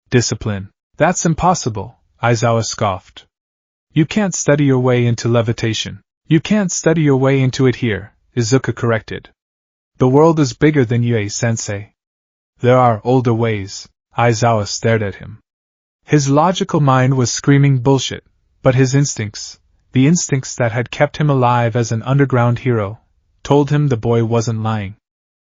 Discipline? That's impossible, Aizawa scoffed. You can't study your way into levitation. You can't study your way into it here, Izuku corrected. The world is bigger than you, sensei. There are older ways. Aizawa stared at him. His logical mind was screaming bullshit, but his instincts, the instincts that had kept him alive as an underground hero, told him the boy wasn't lying.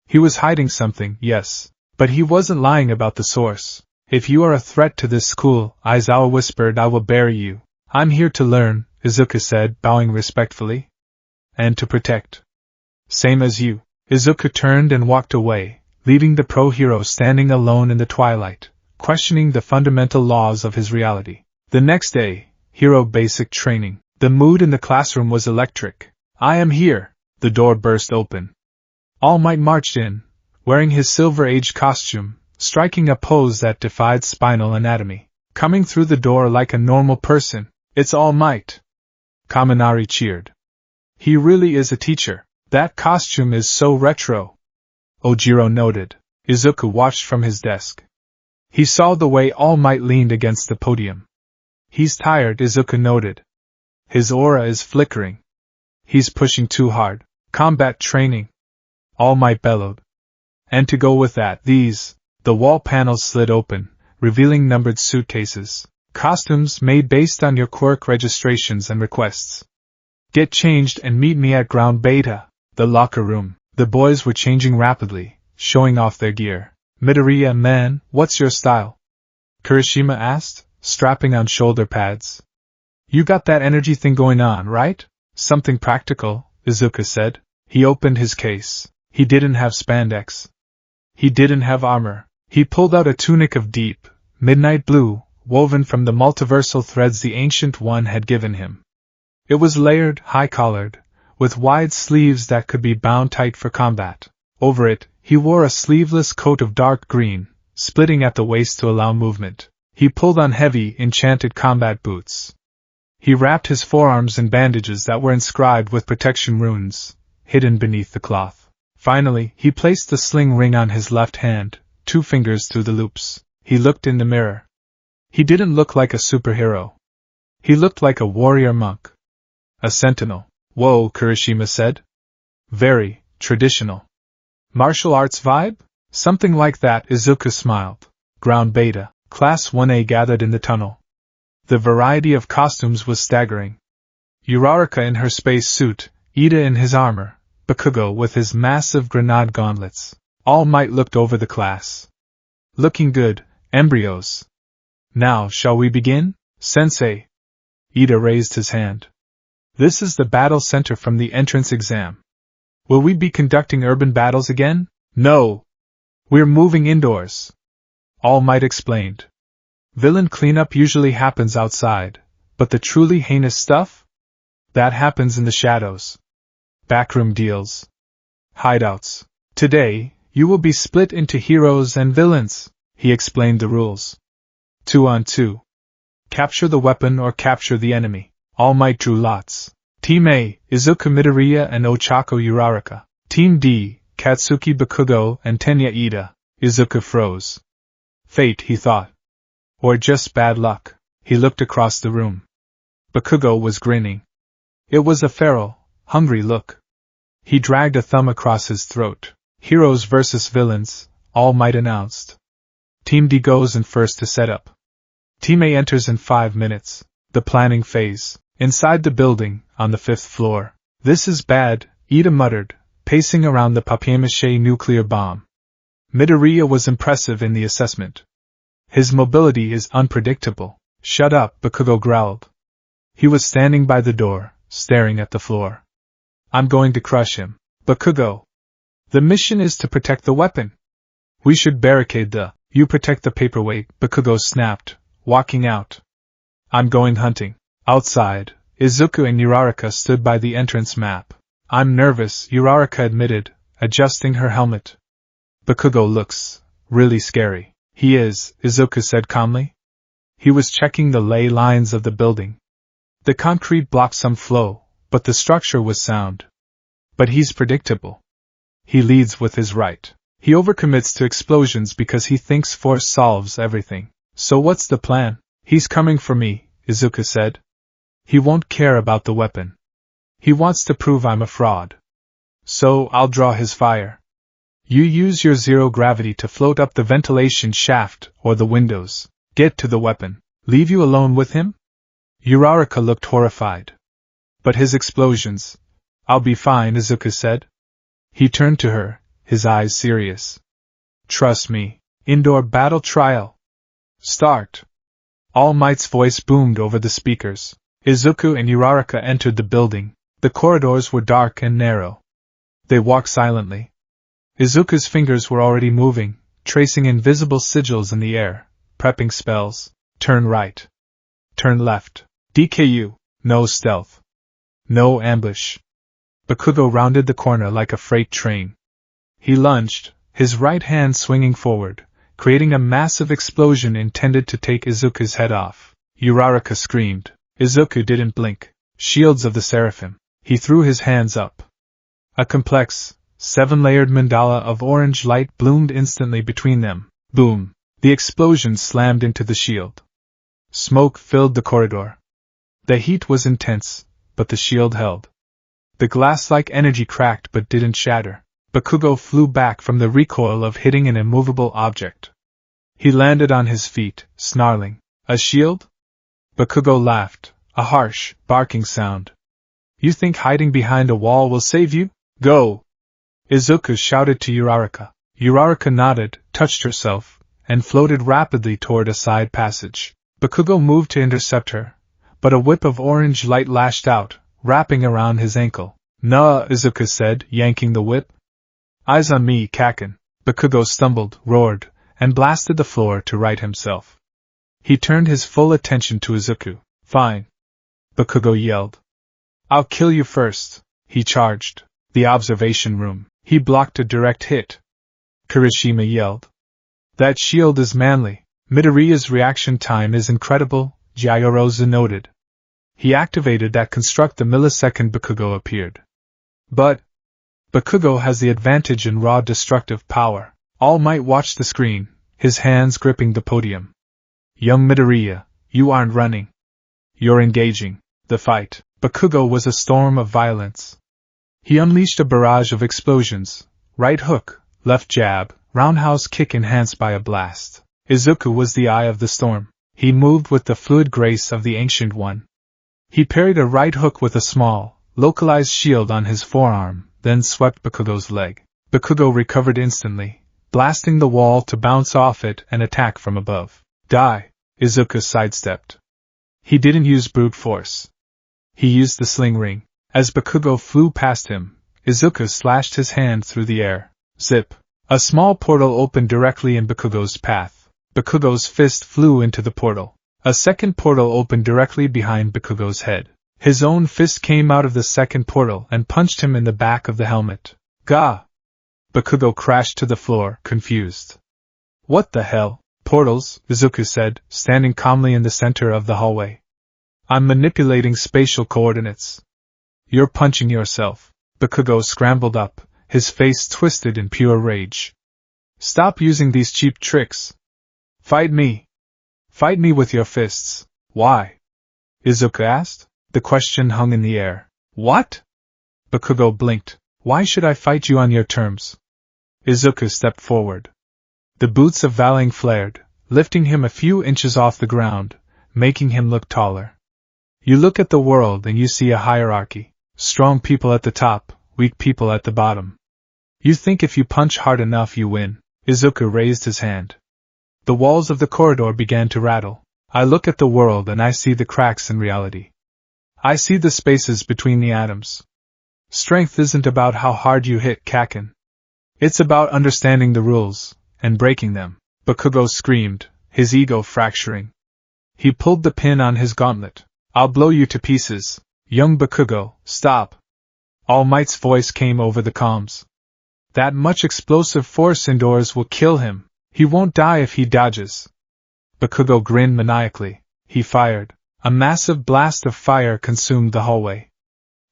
He was hiding something, yes, but he wasn't lying about the source. If you are a threat to this school, Aizawa whispered, I will bury you. I'm here to learn, Izuku said, bowing respectfully. And to protect. Same as you. Izuku turned and walked away, leaving the pro-hero standing alone in the twilight, questioning the fundamental laws of his reality. The next day, hero basic training. The mood in the classroom was electric. I am here. The door burst open. All Might marched in, wearing his Silver Age costume, striking a pose that defied spinal anatomy. Coming through the door like a normal person, it's All Might. Kaminari cheered. He really is a teacher. That costume is so retro. Ojiro noted. Izuku watched from his desk. He saw the way All Might leaned against the podium. He's tired, Izuku noted. His aura is flickering. He's pushing too hard. Combat training. All Might bellowed. And to go with that, the wall panels slid open, revealing numbered suitcases. Costumes made based on your quirk registrations and requests. Get changed and meet me at Ground Beta. The locker room. The boys were changing rapidly, showing off their gear. Midoriya, man, what's your style? Kirishima asked, strapping on shoulder pads. You got that energy thing going on, right? Something practical, Izuku said. He opened his case. He didn't have spandex. He didn't have armor. He pulled out a tunic of deep, midnight blue, woven from the multiversal threads the Ancient One had given him. It was layered, high-collared, with wide sleeves that could be bound tight for combat. Over it, he wore a sleeveless coat of dark green, splitting at the waist to allow movement. He pulled on heavy, enchanted combat boots. He wrapped his forearms in bandages that were inscribed with protection runes, hidden beneath the cloth. Finally, he placed the sling ring on his left hand, 2 fingers through the loops. He looked in the mirror. He didn't look like a superhero. He looked like a warrior monk. A sentinel. Whoa, Kirishima said. Very traditional. Martial arts vibe? Something like that, Izuku smiled. Ground Beta. Class 1A gathered in the tunnel. The variety of costumes was staggering. Uraraka in her space suit, Ida in his armor, Bakugo with his massive grenade gauntlets. All Might looked over the class. Looking good, embryos. Now, shall we begin? Sensei. Ida raised his hand. This is the battle center from the entrance exam. Will we be conducting urban battles again? No. We're moving indoors, All Might explained. Villain cleanup usually happens outside, but the truly heinous stuff? That happens in the shadows. Backroom deals. Hideouts. Today, you will be split into heroes and villains, he explained the rules. 2 on 2. Capture the weapon or capture the enemy. All Might drew lots. Team A, Izuku Midoriya and Ochako Uraraka. Team D, Katsuki Bakugo and Tenya Ida. Izuku froze. Fate, he thought. Or just bad luck. He looked across the room. Bakugo was grinning. It was a feral, hungry look. He dragged a thumb across his throat. Heroes versus villains, All Might announced. Team D goes in first to set up. Team A enters in 5 minutes. The planning phase. Inside the building, on the 5th floor. This is bad, Ida muttered, pacing around the papier-mâché nuclear bomb. Midoriya was impressive in the assessment. His mobility is unpredictable. Shut up, Bakugo growled. He was standing by the door, staring at the floor. I'm going to crush him. Bakugo. The mission is to protect the weapon. We should barricade the... You protect the paperweight, Bakugo snapped, walking out. I'm going hunting. Outside, Izuku and Uraraka stood by the entrance map. I'm nervous, Uraraka admitted, adjusting her helmet. Bakugo looks really scary. He is, Izuku said calmly. He was checking the ley lines of the building. The concrete blocked some flow, but the structure was sound. But he's predictable. He leads with his right. He overcommits to explosions because he thinks force solves everything. So what's the plan? He's coming for me, Izuku said. He won't care about the weapon. He wants to prove I'm a fraud. So I'll draw his fire. You use your zero gravity to float up the ventilation shaft or the windows. Get to the weapon. Leave you alone with him? Uraraka looked horrified. But his explosions. I'll be fine, Izuku said. He turned to her, his eyes serious. Trust me. Indoor battle trial. Start. All Might's voice boomed over the speakers. Izuku and Uraraka entered the building. The corridors were dark and narrow. They walked silently. Izuku's fingers were already moving, tracing invisible sigils in the air, prepping spells. Turn right. Turn left. DKU. No stealth. No ambush. Bakugo rounded the corner like a freight train. He lunged, his right hand swinging forward, creating a massive explosion intended to take Izuku's head off. Uraraka screamed. Izuku didn't blink. Shields of the Seraphim. He threw his hands up. A complex, 7-layered mandala of orange light bloomed instantly between them. Boom! The explosion slammed into the shield. Smoke filled the corridor. The heat was intense, but the shield held. The glass-like energy cracked but didn't shatter. Bakugo flew back from the recoil of hitting an immovable object. He landed on his feet, snarling. A shield? Bakugo laughed, a harsh, barking sound. You think hiding behind a wall will save you? Go! Izuku shouted to Uraraka. Uraraka nodded, touched herself, and floated rapidly toward a side passage. Bakugo moved to intercept her, but a whip of orange light lashed out, wrapping around his ankle. Nah, Izuku said, yanking the whip. Eyes on me, Kaken. Bakugo stumbled, roared, and blasted the floor to right himself. He turned his full attention to Izuku. Fine. Bakugo yelled. I'll kill you first. He charged. The observation room. He blocked a direct hit. Kirishima yelled. That shield is manly. Midoriya's reaction time is incredible, Gyorozu noted. He activated that construct the millisecond Bakugo appeared. But Bakugo has the advantage in raw destructive power. All Might watched the screen, his hands gripping the podium. Young Midoriya, you aren't running. You're engaging the fight. Bakugo was a storm of violence. He unleashed a barrage of explosions, right hook, left jab, roundhouse kick enhanced by a blast. Izuku was the eye of the storm. He moved with the fluid grace of the Ancient One. He parried a right hook with a small, localized shield on his forearm, then swept Bakugo's leg. Bakugo recovered instantly, blasting the wall to bounce off it and attack from above. Die! Izuku sidestepped. He didn't use brute force. He used the sling ring. As Bakugo flew past him, Izuku slashed his hand through the air. Zip! A small portal opened directly in Bakugo's path. Bakugo's fist flew into the portal. A second portal opened directly behind Bakugo's head. His own fist came out of the second portal and punched him in the back of the helmet. Gah! Bakugo crashed to the floor, confused. What the hell? Portals, Izuku said, standing calmly in the center of the hallway. I'm manipulating spatial coordinates. You're punching yourself. Bakugo scrambled up, his face twisted in pure rage. Stop using these cheap tricks. Fight me. Fight me with your fists. Why? Izuku asked. The question hung in the air. What? Bakugo blinked. Why should I fight you on your terms? Izuku stepped forward. The boots of Valing flared, lifting him a few inches off the ground, making him look taller. You look at the world and you see a hierarchy. Strong people at the top, weak people at the bottom. You think if you punch hard enough you win. Izuku raised his hand. The walls of the corridor began to rattle. I look at the world and I see the cracks in reality. I see the spaces between the atoms. Strength isn't about how hard you hit Kaken. It's about understanding the rules, and breaking them. Bakugo screamed, his ego fracturing. He pulled the pin on his gauntlet. I'll blow you to pieces. Young Bakugo, stop. All Might's voice came over the comms. That much explosive force indoors will kill him. He won't die if he dodges. Bakugo grinned maniacally. He fired. A massive blast of fire consumed the hallway.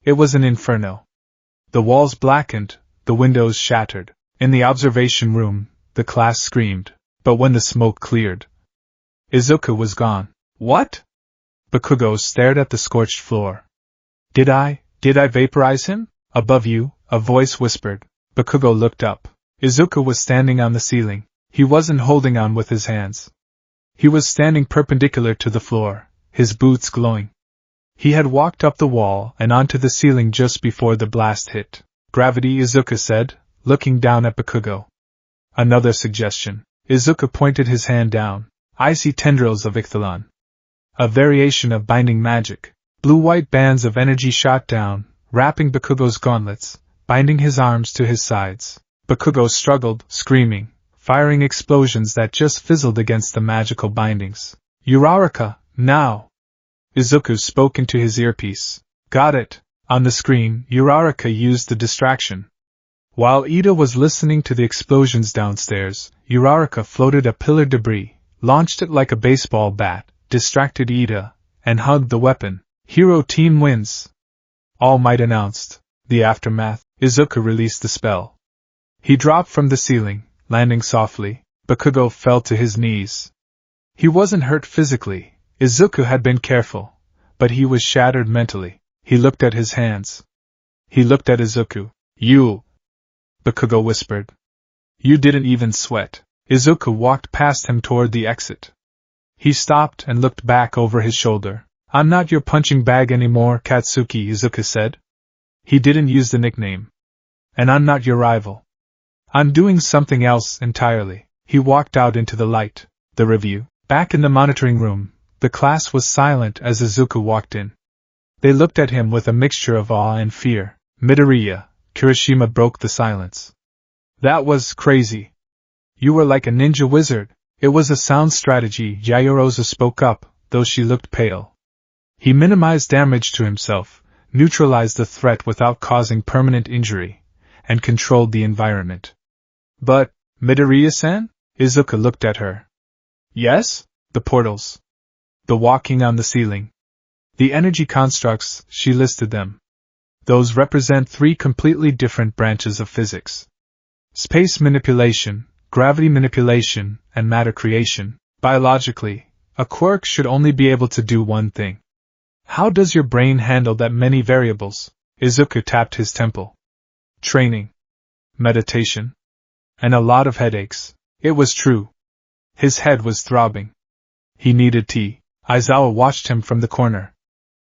It was an inferno. The walls blackened, the windows shattered. In the observation room, the class screamed, but when the smoke cleared, Izuku was gone. What? Bakugo stared at the scorched floor. Did I vaporize him? Above you, a voice whispered. Bakugo looked up. Izuku was standing on the ceiling. He wasn't holding on with his hands. He was standing perpendicular to the floor, his boots glowing. He had walked up the wall and onto the ceiling just before the blast hit. Gravity, Izuku said, looking down at Bakugo. Another suggestion. Izuku pointed his hand down. I see tendrils of Ichthalon. A variation of binding magic. Blue-white bands of energy shot down, wrapping Bakugo's gauntlets, binding his arms to his sides. Bakugo struggled, screaming, firing explosions that just fizzled against the magical bindings. Uraraka, now! Izuku spoke into his earpiece. Got it. On the screen, Uraraka used the distraction. While Ida was listening to the explosions downstairs, Uraraka floated a pillar debris, launched it like a baseball bat, distracted Ida, and hugged the weapon. Hero team wins. All Might announced. The aftermath. Izuku released the spell. He dropped from the ceiling, landing softly. Bakugo fell to his knees. He wasn't hurt physically. Izuku had been careful, but he was shattered mentally. He looked at his hands. He looked at Izuku. You! Bakugo whispered. You didn't even sweat. Izuku walked past him toward the exit. He stopped and looked back over his shoulder. I'm not your punching bag anymore, Katsuki, Izuku said. He didn't use the nickname. And I'm not your rival. I'm doing something else entirely. He walked out into the light. The review. Back in the monitoring room, the class was silent as Izuku walked in. They looked at him with a mixture of awe and fear. Midoriya, Kirishima broke the silence. That was crazy. You were like a ninja wizard. It was a sound strategy, Yaoyorozu spoke up, though she looked pale. He minimized damage to himself, neutralized the threat without causing permanent injury, and controlled the environment. But, Midoriya-san? Izuku looked at her. Yes? The portals. The walking on the ceiling. The energy constructs, she listed them. Those represent 3 completely different branches of physics. Space manipulation, gravity manipulation, and matter creation. Biologically, a quirk should only be able to do one thing. How does your brain handle that many variables? Izuku tapped his temple. Training. Meditation. And a lot of headaches. It was true. His head was throbbing. He needed tea. Aizawa watched him from the corner.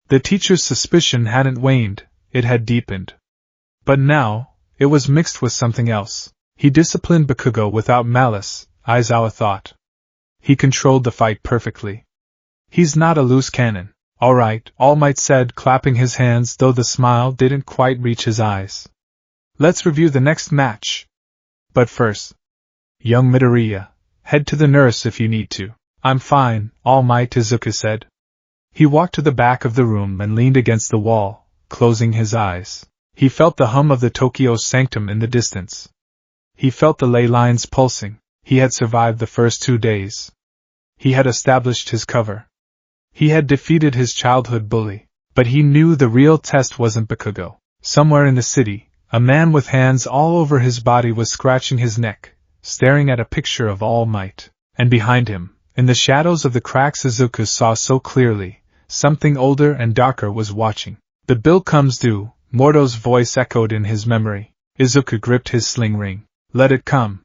The teacher's suspicion hadn't waned, it had deepened. But now, it was mixed with something else. He disciplined Bakugo without malice, Aizawa thought. He controlled the fight perfectly. He's not a loose cannon. All right, All Might said, clapping his hands, though the smile didn't quite reach his eyes. Let's review the next match. But first, Young Midoriya, head to the nurse if you need to. I'm fine, All Might, Izuku said. He walked to the back of the room and leaned against the wall, closing his eyes. He felt the hum of the Tokyo Sanctum in the distance. He felt the ley lines pulsing. He had survived the first 2 days. He had established his cover. He had defeated his childhood bully. But he knew the real test wasn't Bakugo. Somewhere in the city, a man with hands all over his body was scratching his neck, staring at a picture of All Might. And behind him, in the shadows of the cracks Izuku saw so clearly, something older and darker was watching. The bill comes due, Morto's voice echoed in his memory. Izuku gripped his sling ring. Let it come.